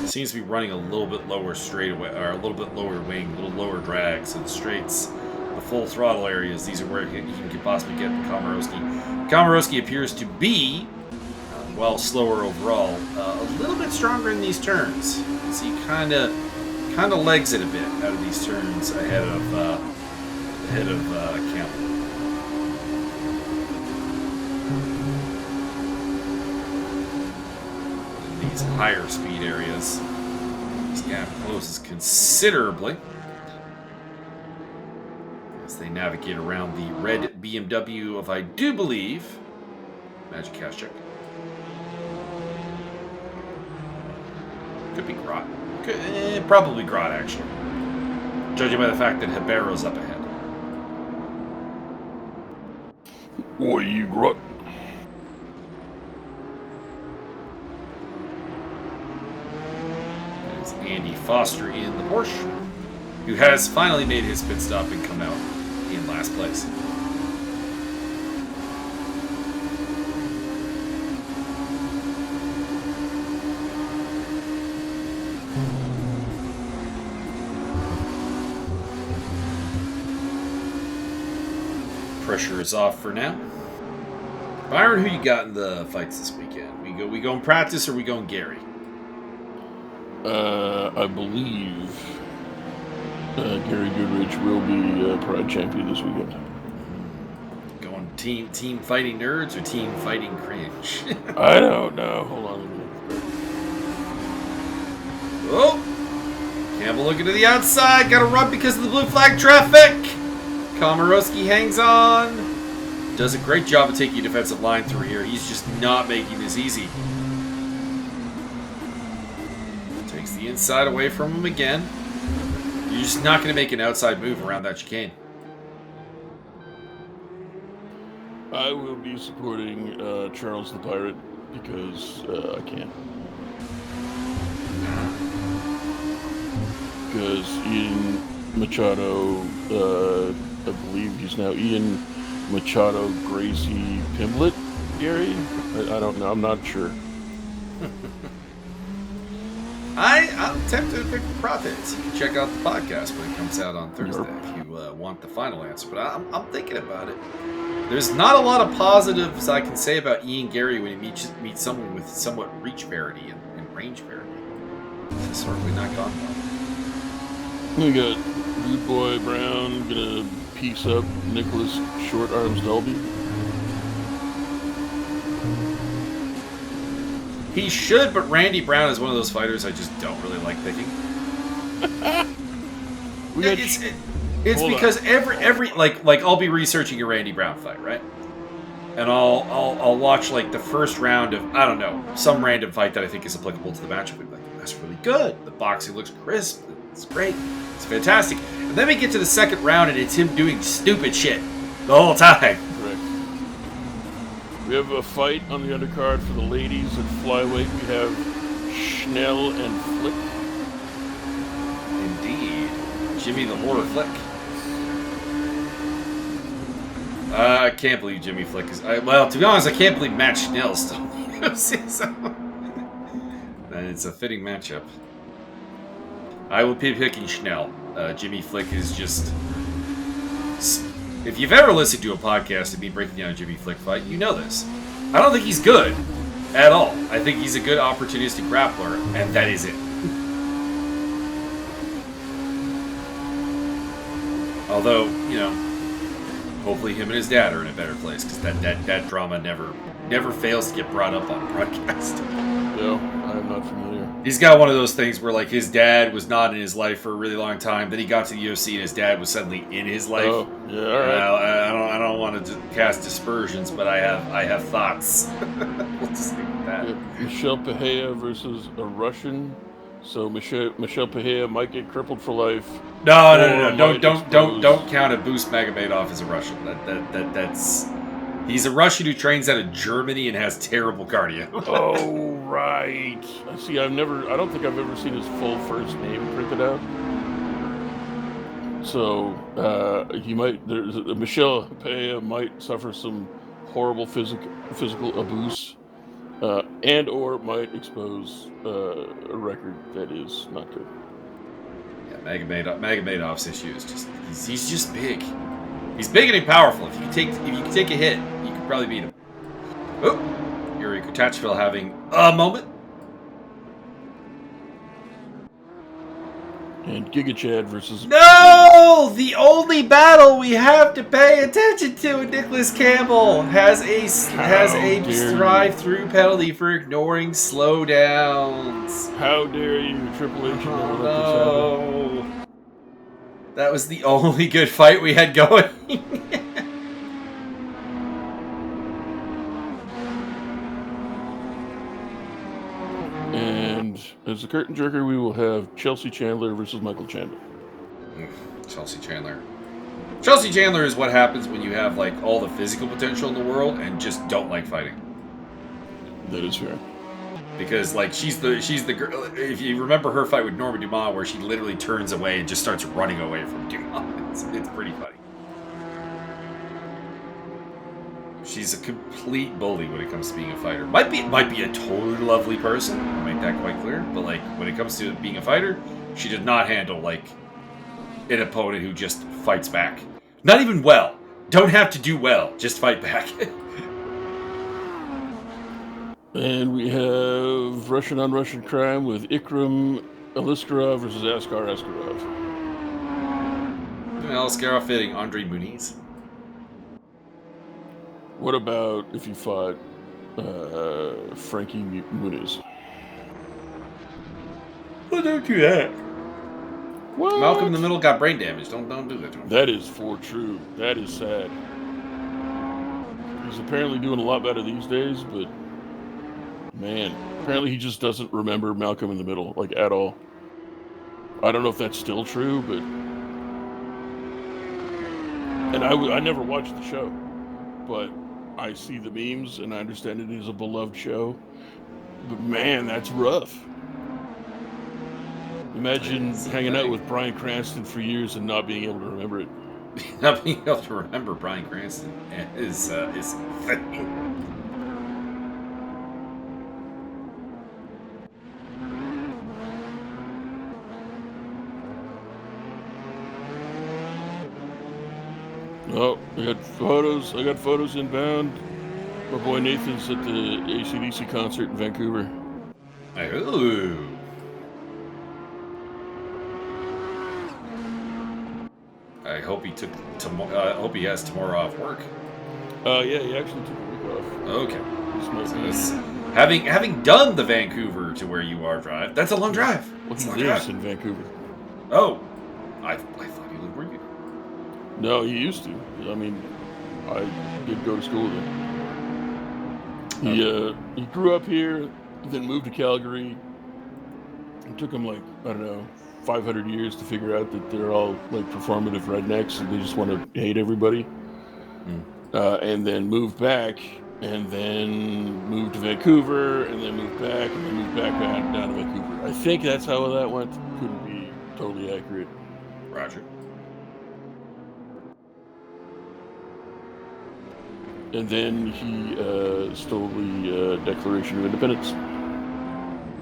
Seems to be running a little bit lower straightaway, or a little bit lower wing, a little lower drag. So the straights, the full throttle areas, these are where he can possibly get Komorowski. Komorowski appears to be, well, slower overall, a little bit stronger in these turns. So he kind of legs it a bit out of these turns ahead of Campbell. These higher speed areas, this gap closes considerably as they navigate around the red BMW of, I do believe, Magic Cash Check. Could be Grot. Probably Grot, actually. Judging by the fact that Hibero's up ahead. What you got? There's Andy Foster in the Porsche, who has finally made his pit stop and come out in last place. Pressure is off for now. Byron, who you got in the fights this weekend? We go in practice, or we go in Gary? I believe Gary Goodrich will be Pride champion this weekend. Going team fighting nerds or team fighting cringe? I don't know. Hold on a minute. Oh, Campbell looking to the outside. Got to run because of the blue flag traffic. Komorowski hangs on. Does a great job of taking defensive line through here. He's just not making this easy. Takes the inside away from him again. You're just not going to make an outside move around that chicane. I will be supporting Charles the Pirate because I can. Because Ian Machado, I believe he's now Ian Machado Gracie Pimblett, Gary? I don't know. I'm not sure. I'm tempted to pick the profits. You can check out the podcast when it comes out on Thursday if you want the final answer. But I'm thinking about it. There's not a lot of positives I can say about Ian Gary when he meets someone with somewhat reach parity and range parity. It's historically not gone well. We got Rude Boy Brown gonna piece up Nicholas Short Arms Dolby. He should, but Randy Brown is one of those fighters I just don't really like picking. It's because every like I'll be researching a Randy Brown fight, right? And I'll watch like the first round of, I don't know, some random fight that I think is applicable to the matchup. I'm like, that's really good. The boxing looks crisp. It's great. It's fantastic. And then we get to the second round and it's him doing stupid shit the whole time. Correct. We have a fight on the undercard for the ladies at flyweight. We have Schnell and Flick. Indeed. Jimmy the Horror Flick. I can't believe Jimmy Flick is... well, to be honest, I can't believe Matt Schnell's still in the UFC, so... And it's a fitting matchup. I will be picking Schnell. Jimmy Flick is just... If you've ever listened to a podcast of me breaking down a Jimmy Flick fight, you know this. I don't think he's good at all. I think he's a good opportunistic grappler, and that is it. Although, you know, hopefully him and his dad are in a better place, because that drama never fails to get brought up on broadcast. No, I'm not familiar. He's got one of those things where, like, his dad was not in his life for a really long time. Then he got to the UFC, and his dad was suddenly in his life. Oh, yeah, all right. I don't want to cast dispersions, but I have thoughts. We'll just stick with that. Yep. Michelle Pahea versus a Russian. So Michelle Pahea might get crippled for life. No. Or Don't count a Boost Magomedov as a Russian. That's he's a Russian who trains out of Germany and has terrible cardio. Oh right. See, I don't think I've ever seen his full first name printed out. So Michelle Pahea might suffer some horrible physical abuse. And or might expose a record that is not good. Yeah, Magomedov's issue is just he's just big. He's big and powerful. If you can take a hit, you could probably beat him. Oh, Yuri Kutachville having a moment. And Giga Chad versus... No! The only battle we have to pay attention to, Nicholas Campbell has a drive-through penalty for ignoring slowdowns. How dare you, Triple H? No. That was the only good fight we had going. And as a curtain jerker, we will have Chelsea Chandler versus Michael Chandler. Chelsea Chandler. Chelsea Chandler is what happens when you have like all the physical potential in the world and just don't like fighting. That is fair. Because like she's the girl. If you remember her fight with Norma Dumas, where she literally turns away and just starts running away from Dumas, it's pretty funny. She's a complete bully when it comes to being a fighter. Might be a totally lovely person. I'll make that quite clear. But like when it comes to being a fighter, she did not handle like an opponent who just fights back. Not even well. Don't have to do well. Just fight back. And we have Russian on Russian crime with Ikram Aliskarov versus Askar Askarov. Aliskarov fitting Andre Muniz. What about if you fought Frankie Muniz? Well, don't do that. What? Malcolm in the Middle got brain damage. Don't do that to him. That is for true. That is sad. He's apparently doing a lot better these days, but man, apparently he just doesn't remember Malcolm in the Middle, like, at all. I don't know if that's still true, but... And I never watched the show, but I see the memes, and I understand it is a beloved show. But man, that's rough. Imagine hanging out with Bryan Cranston for years and not being able to remember it. Not being able to remember Bryan Cranston is thing. Oh, I got photos inbound. My boy Nathan's at the AC/DC concert in Vancouver. Ooh. I hope he has tomorrow off work. Yeah, he actually took a week off. Okay. Having done the Vancouver to where you are drive, that's a long drive. Well, he lives in Vancouver. Oh, I thought he lived where you. No, he used to. I mean, I did go to school with him. He grew up here, then moved to Calgary. It took him, like, I don't know, 500 years to figure out that they're all like performative rednecks and they just want to hate everybody. And then moved back, and then moved to Vancouver, and then moved back, and then moved back down to Vancouver. I think that's how that went. Couldn't be totally accurate. Roger. And then he stole the Declaration of Independence.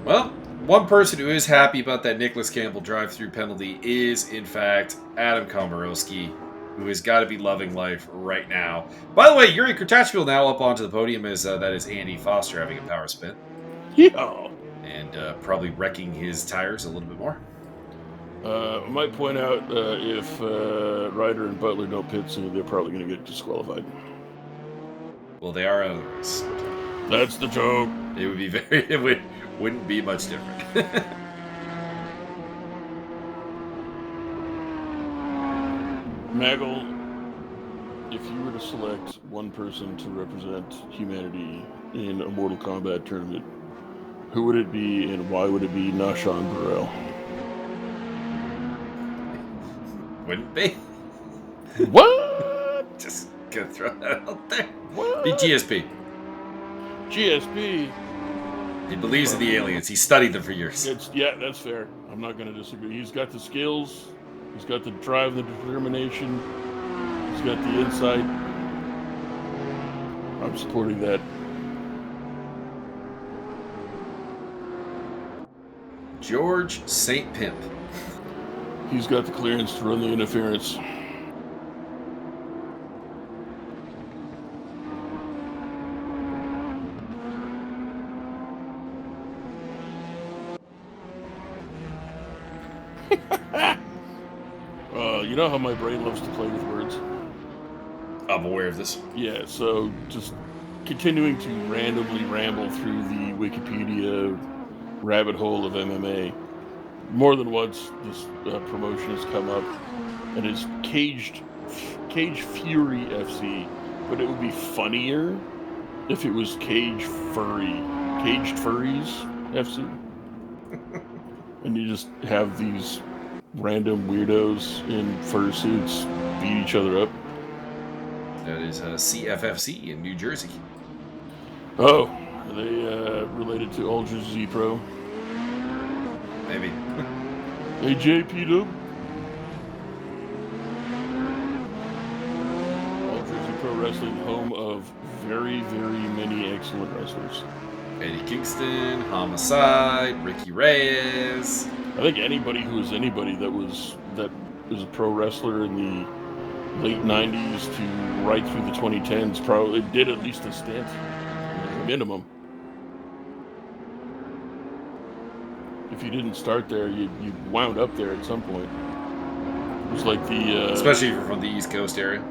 Well, one person who is happy about that Nicholas Campbell drive-through penalty is, in fact, Adam Komorowski, who has got to be loving life right now. By the way, Yuri Kutachville now up onto the podium as that is Andy Foster having a power spin. Yeah. And probably wrecking his tires a little bit more. I might point out if Ryder and Butler don't pit soon, they're probably going to get disqualified. Well, they are out of the race. That's the joke. It would be wouldn't be much different. if you were to select one person to represent humanity in a Mortal Kombat tournament, who would it be and why would it be Nashan Burrell? Wouldn't be. What? Just gonna throw that out there. What? Be GSP. GSP? He believes in the aliens. He studied them for years. Yeah, that's fair. I'm not going to disagree. He's got the skills. He's got the drive, the determination. He's got the insight. I'm supporting that. George St. Pimp. He's got the clearance to run the interference. You know how my brain loves to play with words? I'm aware of this. Yeah, so just continuing to randomly ramble through the Wikipedia rabbit hole of MMA. More than once, this promotion has come up, and it's Cage Fury FC, but it would be funnier if it was Caged Furries FC. And you just have these random weirdos in fursuits beat each other up. That is CFFC in New Jersey. Oh, are they related to All Jersey Pro? Maybe. Hey, JP Dub. All Jersey Pro Wrestling, home of very, very many excellent wrestlers. Eddie Kingston, Homicide, Ricky Reyes. I think anybody who was anybody that was a pro wrestler in the late 90s to right through the 2010s probably did at least a stint, minimum. If you didn't start there, you wound up there at some point. It was like the... Especially if you're from the East Coast area.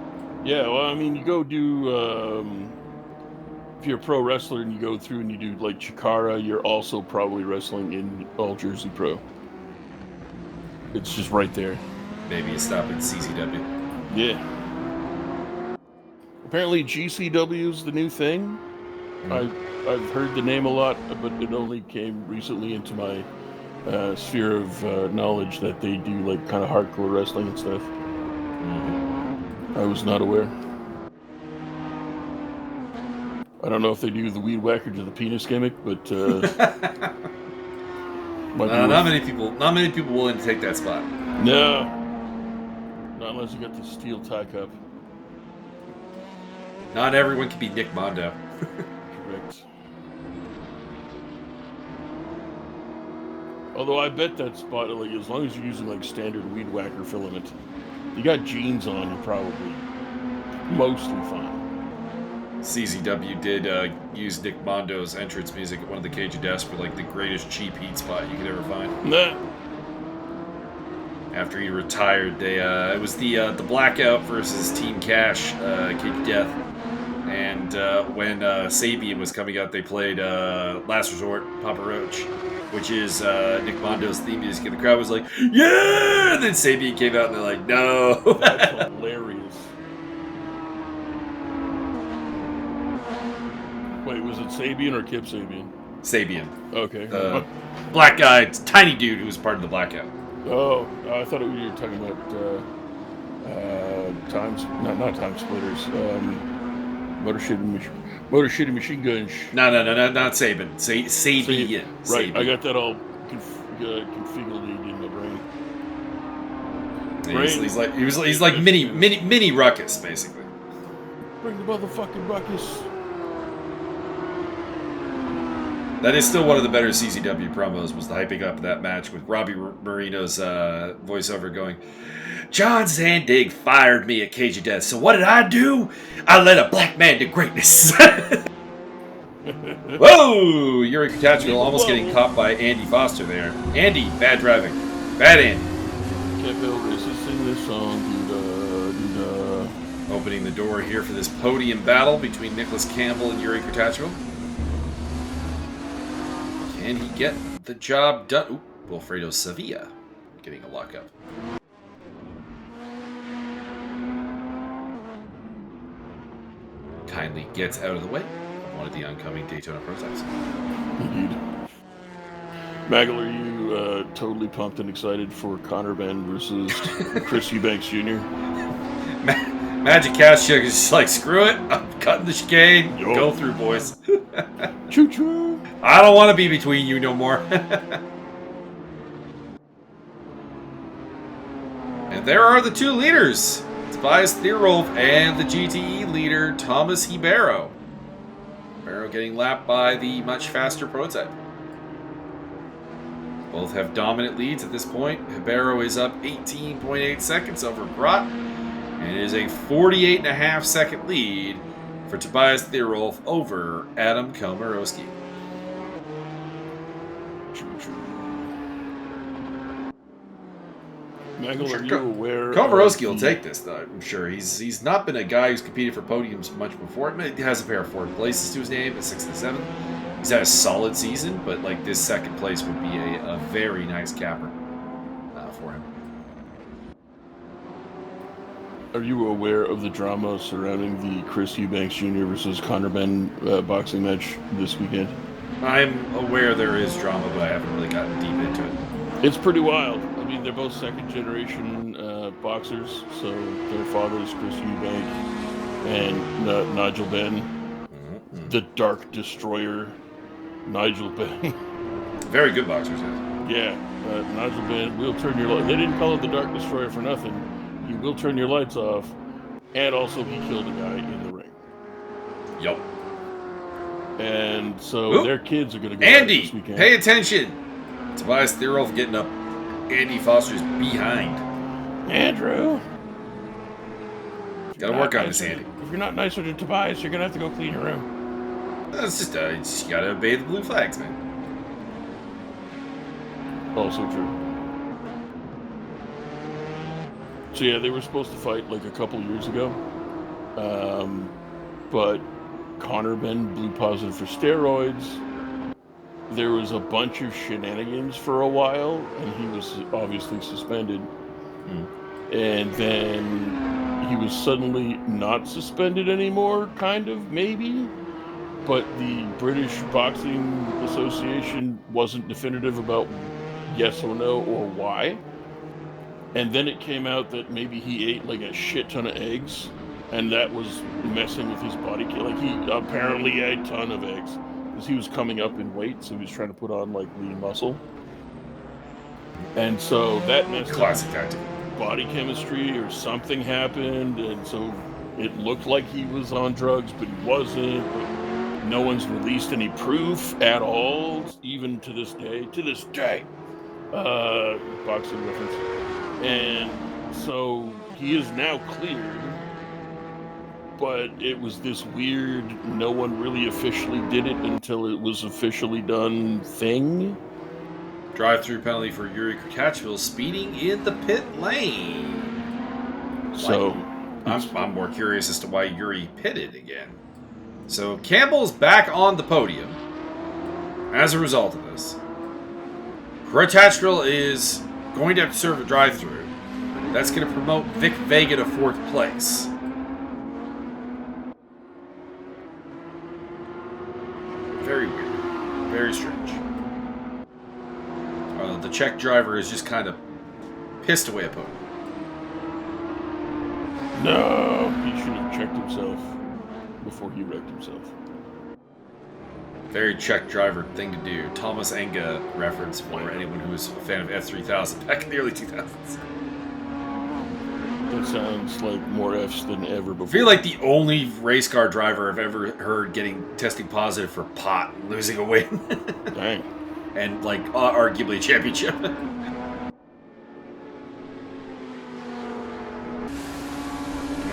Yeah, well, I mean, you go do... if you're a pro wrestler and you go through and you do, like, Chikara, you're also probably wrestling in All Jersey Pro. It's just right there. Maybe you stop at CCW. Yeah. Apparently GCW is the new thing. I've heard the name a lot, but it only came recently into my sphere of knowledge that they do like kind of hardcore wrestling and stuff. I was not aware. I don't know if they do the weed whacker to the penis gimmick, but not many people willing to take that spot. No, not unless you got the steel tie cup. Not everyone can be Nick Mondo. Correct. Although I bet that spot, like, as long as you're using like standard weed whacker filament, you got jeans on, you're probably mostly fine. CZW did use Nick Mondo's entrance music at one of the Cage of Death for like the greatest cheap heat spot you could ever find. Nah. After he retired, they it was the Blackout versus Team Cash Cage of Death, and when Sabian was coming out, they played Last Resort, Papa Roach, which is Nick Mondo's theme music, and the crowd was like, "Yeah!" And then Sabian came out, and they're like, "No." That's hilarious. Wait, was it Sabian or Kip Sabian? Sabian. Okay. Black guy, tiny dude who was part of the Blackout. Oh, I thought you were talking about not Time Splitters. Motor City Machine Guns. No, not Saban. Sabian. Right, Sabian. I got that all configured in my brain. He's like mini Ruckus, basically. Bring the motherfucking Ruckus. That is still one of the better CZW promos, was the hyping up of that match with Robbie Marino's voiceover going, "John Zandig fired me at Cage of Death, so what did I do? I led a black man to greatness." Whoa! Yuri Kutachville almost getting caught by Andy Foster there. Andy, bad driving. Bad Andy. Can't feel racist, sing this song, dude. Opening the door here for this podium battle between Nicholas Campbell and Yuri Kutachville. Can he get the job done? Ooh, Wilfredo Sevilla getting a lockup. kindly gets out of the way of one of the oncoming Daytona prototypes. Indeed. Maggle, are you totally pumped and excited for Connor Ben versus Chris Eubanks Jr.? Magic Cash is just like, screw it, I'm cutting the chicane. Yo. Go through, boys. Choo-choo! I don't want to be between you no more. And there are the two leaders, Tobias Thierolf and the GTE leader, Thomas Ribeiro. Ribeiro getting lapped by the much faster prototype. Both have dominant leads at this point. Ribeiro is up 18.8 seconds over Grot, and it is a 48.5 second lead for Tobias Thierolf over Adam Komarowski. Maggle, are you aware? Komarowski will take this, though. I'm sure he's not been a guy who's competed for podiums much before. He has a pair of fourth places to his name, at 6th and 7th. He's had a solid season, but like this second place would be a very nice capper for him. Are you aware of the drama surrounding the Chris Eubanks Jr. versus Connor Ben boxing match this weekend? I'm aware there is drama, but I haven't really gotten deep into it. It's pretty wild. I mean, they're both second-generation boxers, so their father is Chris Eubank and Nigel Ben, the Dark Destroyer, Nigel Ben. Very good boxers, yeah. Nigel Ben will turn your light. They didn't call him the Dark Destroyer for nothing. He will turn your lights off, and also he killed a guy in the ring. Yup. And so their kids are going to go Andy, this weekend. Pay attention. Tobias Thierolf getting up Andy Foster's behind. Andrew. Gotta work on this, Andy. If you're not nicer to Tobias, you're going to have to go clean your room. That's just, you gotta obey the blue flags, man. Also true. So yeah, they were supposed to fight like a couple years ago. But Connor Ben blew positive for steroids. There was a bunch of shenanigans for a while, and he was obviously suspended. And then he was suddenly not suspended anymore, kind of, maybe. But the British Boxing Association wasn't definitive about yes or no or why. And then it came out that maybe he ate like a shit ton of eggs, and that was messing with his body. Like he apparently ate a ton of eggs because he was coming up in weight, so he was trying to put on like lean muscle. And so that messed Classic tactic. Body chemistry or something happened, and so it looked like he was on drugs, but he wasn't. But no one's released any proof at all, even to this day. Boxing reference. And so he is now cleared, but it was this weird, no one really officially did it until it was officially done thing. Drive-through penalty for Yuri Kurtachvil speeding in the pit lane. So I'm more curious as to why Yuri pitted again. So Campbell's back on the podium as a result of this. Kurtachvil is going to have to serve a drive-through. That's going to promote Vic Vega to 4th place. Very weird. Very strange. The Czech driver is just kind of pissed away at podium. No, he should have checked himself before he wrecked himself. Very Czech driver thing to do. Thomas Enga reference for anyone who was a fan of F3000 back in the early 2000s. That sounds like more Fs than ever before. I feel like the only race car driver I've ever heard testing positive for pot and losing a win. Dang. And like arguably a championship.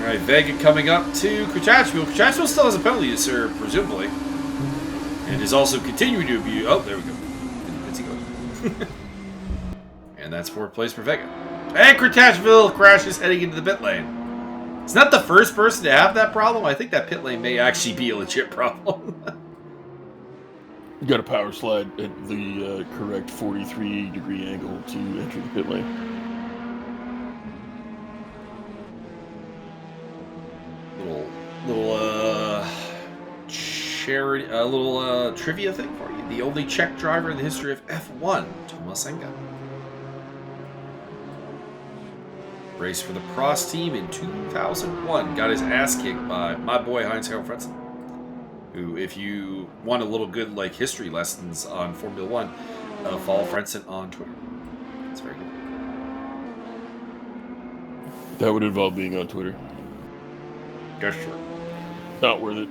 Alright, Vega coming up to Kurtachvil. Kurtachvil still has a penalty to serve, presumably. And is also continuing to abuse. Oh, there we go. Where's he going? And that's 4th place for Vega. And Kurtachvil crashes heading into the pit lane. It's not the first person to have that problem. I think that pit lane may actually be a legit problem. You got a power slide at the correct 43-degree angle to enter the pit lane. share a little trivia thing for you. The only Czech driver in the history of F1, Tomas Enga. Raced for the Prost team in 2001. Got his ass kicked by my boy Heinz-Harald Frentzen. Who, if you want a little good like history lessons on Formula One, follow Frentzen on Twitter. It's very good. That would involve being on Twitter. Yeah, sure. Not worth it.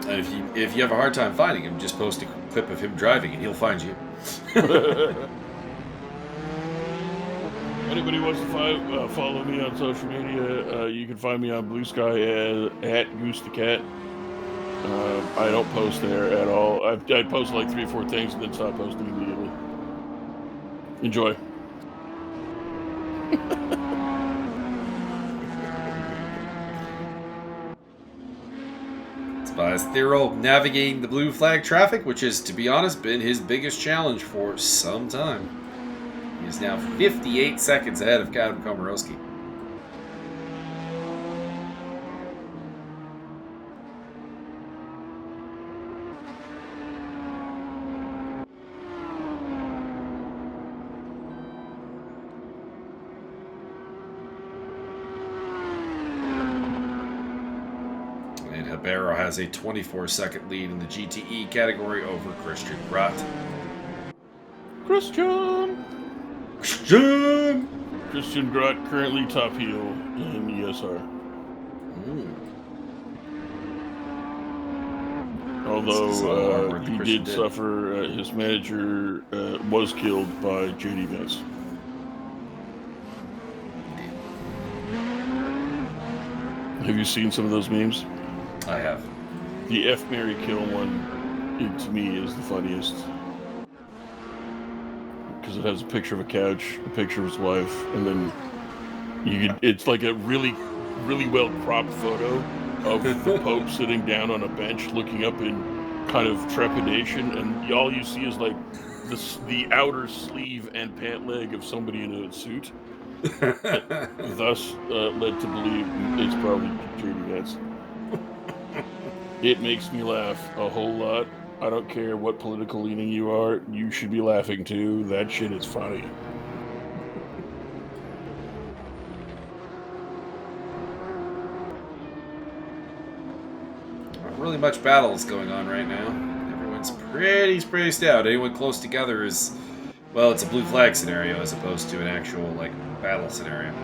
And if you have a hard time finding him, just post a clip of him driving and he'll find you. Anybody wants to follow me on social media, you can find me on Blue Sky at Goose the Cat. I don't post there at all. I post like 3 or 4 things and then stop posting immediately. Enjoy. Tobias Thirol navigating the blue flag traffic, which has, to be honest, been his biggest challenge for some time. He is now 58 seconds ahead of Adam Komorowski. Barrow has a 24-second lead in the GTE category over Christian Grott. Christian Grott currently top heel in ESR. Although he did suffer, his manager was killed by JD Vance. Have you seen some of those memes? I have. The F, Mary, Kill one, to me, is the funniest. Because it has a picture of a couch, a picture of his wife, and then it's like a really, really well cropped photo of the Pope sitting down on a bench looking up in kind of trepidation, and all you see is like the outer sleeve and pant leg of somebody in a suit. Thus led to believe it's probably JD Vance. It makes me laugh a whole lot. I don't care what political leaning you are, you should be laughing too. That shit is funny. Not really much battles going on right now. Everyone's pretty spaced out. Anyone close together is, well, it's a blue flag scenario as opposed to an actual like battle scenario.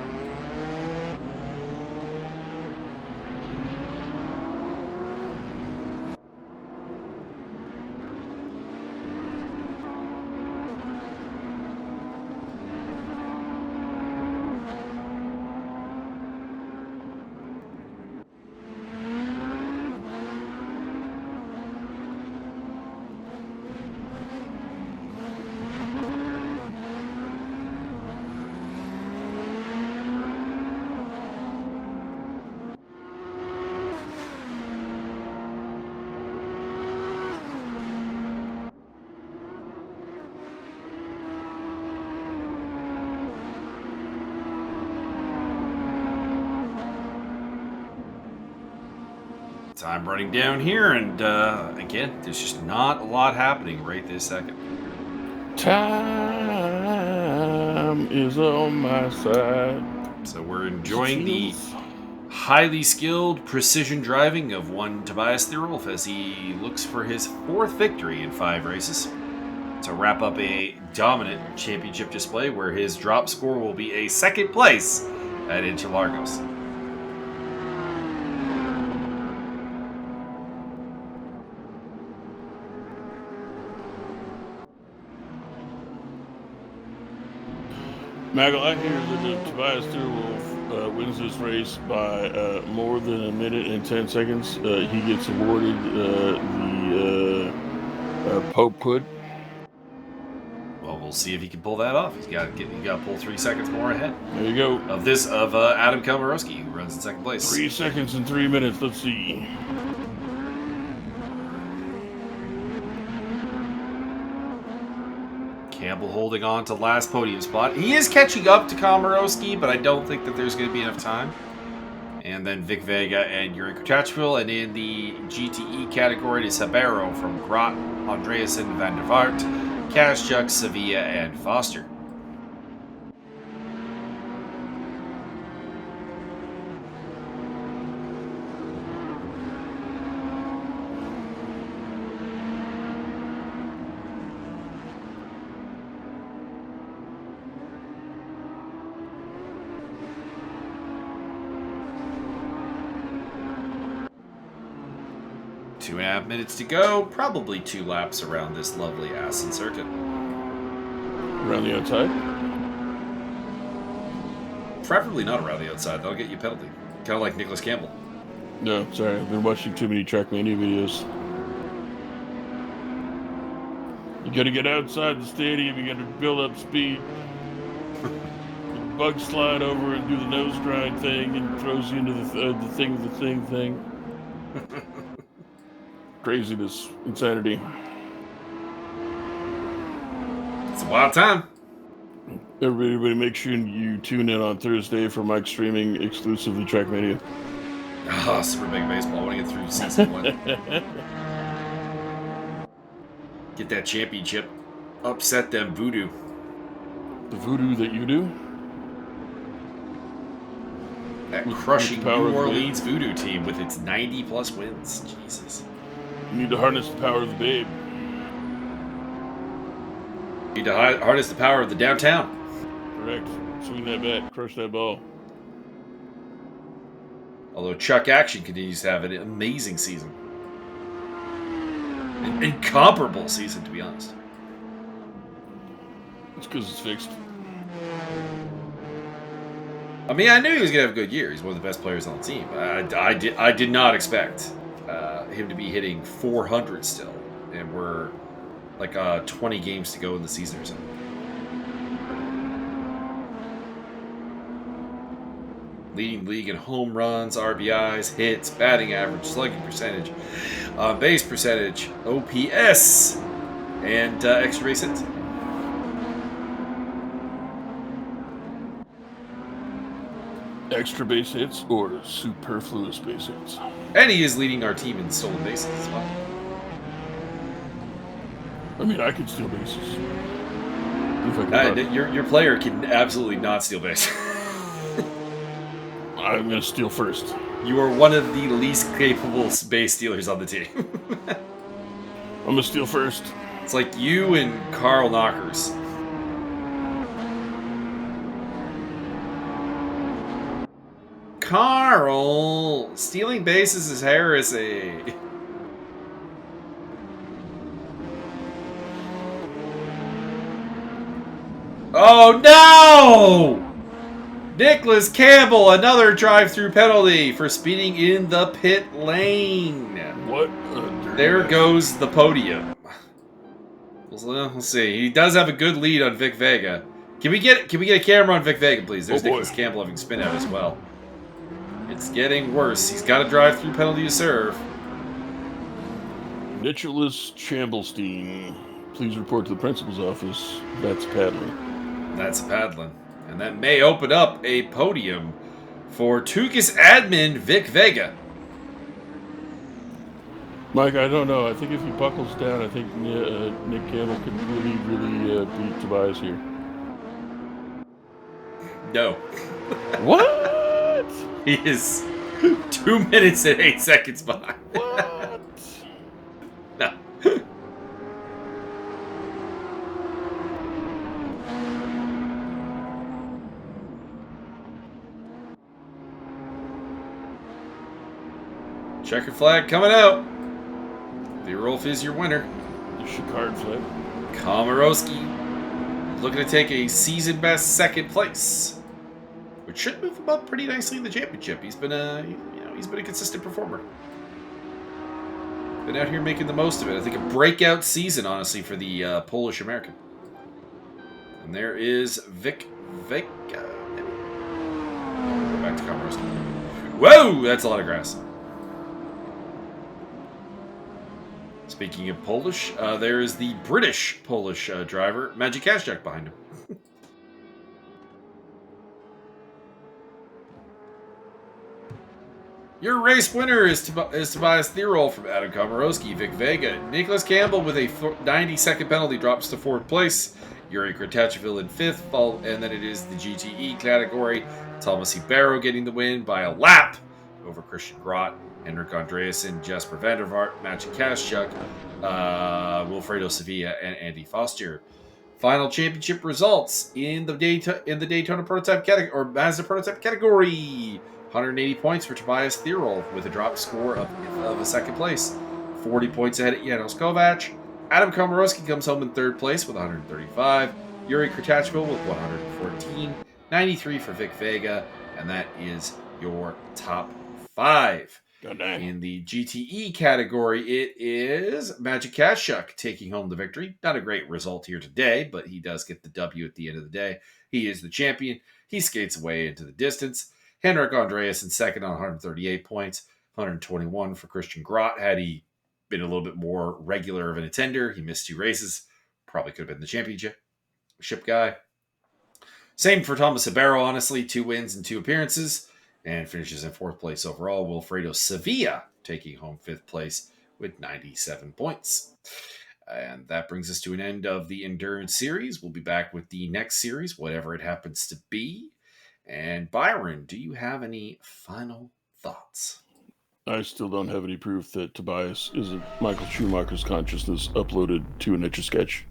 Time running down here, and again, there's just not a lot happening right this second. Time is on my side. So we're enjoying the highly skilled precision driving of one Tobias Thirolf as he looks for his 4th victory in 5 races to wrap up a dominant championship display where his drop score will be a 2nd place at Interlagos. Maggle, I hear that Tobias Thirolf wins this race by more than a minute and 10 seconds. He gets awarded the Pope Put. Well, we'll see if he can pull that off. He's got to pull 3 seconds more ahead. There you go. Of Adam Komorowski, who runs in 2nd place. 3 seconds and 3 minutes. Let's see. Campbell holding on to last podium spot. He is catching up to Komorowski, but I don't think that there's going to be enough time. And then Vic Vega and Yuri Kutachvil. And in the GTE category, it is Habero from Grot, Andreasen, Van der Vaart, Kaschuk, Sevilla, and Foster. Two and a half minutes to go. Probably 2 laps around this lovely Assen circuit. Around the outside? Preferably not around the outside. That'll get you a penalty. Kind of like Nicholas Campbell. No, sorry. I've been watching too many Trackmania videos. You gotta get outside the stadium. You gotta build up speed. Bug slide over and do the nose grind thing and throws you into the thing. Craziness, insanity. It's a wild time. Everybody make sure you tune in on Thursday for Mike streaming exclusively Trackmania. Ah, Super Mega Baseball. I want to get through season 1. Get that championship. Upset them voodoo. The voodoo that you do? That crushing New Orleans voodoo team with its 90-plus wins. Jesus. You need to harness the power of the babe. You need to harness the power of the downtown. Correct. Swing that bat. Crush that ball. Although Chuck Action continues to have an amazing season. An incomparable season, to be honest. It's because it's fixed. I mean, I knew he was going to have a good year. He's one of the best players on the team. I did not expect him to be hitting 400 still. And we're like 20 games to go in the season or something. Leading the league in home runs, RBIs, hits, batting average, slugging percentage, base percentage, OPS, and extra base hits. Extra base hits or superfluous base hits. And he is leading our team in stolen bases as well. I mean, I could steal bases. Your player can absolutely not steal bases. I'm going to steal first. You are one of the least capable base stealers on the team. I'm going to steal first. It's like you and Carl Knockers. Carl! Stealing bases is heresy. Oh no! Nicholas Campbell, another drive-through penalty for speeding in the pit lane. What? There goes the podium. We'll see. He does have a good lead on Vic Vega. Can we get a camera on Vic Vega, please? There's Nicholas Campbell having spin out as well. It's getting worse. He's got a drive-through penalty to serve. Nicholas Chamblestein, please report to the principal's office. That's paddling. That's paddling. And that may open up a podium for Tukas admin Vic Vega. Mike, I don't know. I think if he buckles down, I think Nick Campbell could really beat Tobias here. No. What? He is 2 minutes and 8 seconds behind. What? No. Checker flag coming out. The Rolf is your winner. The Chicard flag. Komorowski looking to take a season best second place, which should move him up pretty nicely in the championship. He's been he's been a consistent performer. Been out here making the most of it. I think a breakout season, honestly, for the Polish American. And there is Vic Vega. Go back to Komorowski. Whoa, that's a lot of grass. This Speaking of Polish, there is the British Polish driver, Magic Kazjak, behind him. Your race winner is Tobias Thierol from Adam Komorowski, Vic Vega. Nicholas Campbell with a 90-second penalty drops to 4th place. Yuri Kretachville in 5th, and then it is the GTE category. Thomas Ibero getting the win by a lap over Christian Grott, Henrik Andreasen, Jesper Vandervaart, Maciej Kaschuk, Wilfredo Sevilla, and Andy Foster. Final championship results in the Daytona prototype category, or Mazda prototype category. 180 points for Tobias Thierol with a drop score of a 2nd place. 40 points ahead at Janos Kovac. Adam Komorowski comes home in 3rd place with 135. Yuri Kretachville with 114. 93 for Vic Vega. And that is your top 5. In the GTE category, it is Maciej Kaschuk taking home the victory. Not a great result here today, but he does get the W at the end of the day. He is the champion. He skates away into the distance. Henrik Andreasen second on 138 points, 121 for Christian Grott. Had he been a little bit more regular of an attender, he missed 2 races. Probably could have been the championship guy. Same for Thomas Ibero, honestly. 2 wins and 2 appearances, and finishes in 4th place overall. Wilfredo Sevilla taking home 5th place with 97 points. And that brings us to an end of the Endurance Series. We'll be back with the next series, whatever it happens to be. And Byron, do you have any final thoughts? I still don't have any proof that Tobias is a Michael Schumacher's consciousness uploaded to an Etch-a-Sketch.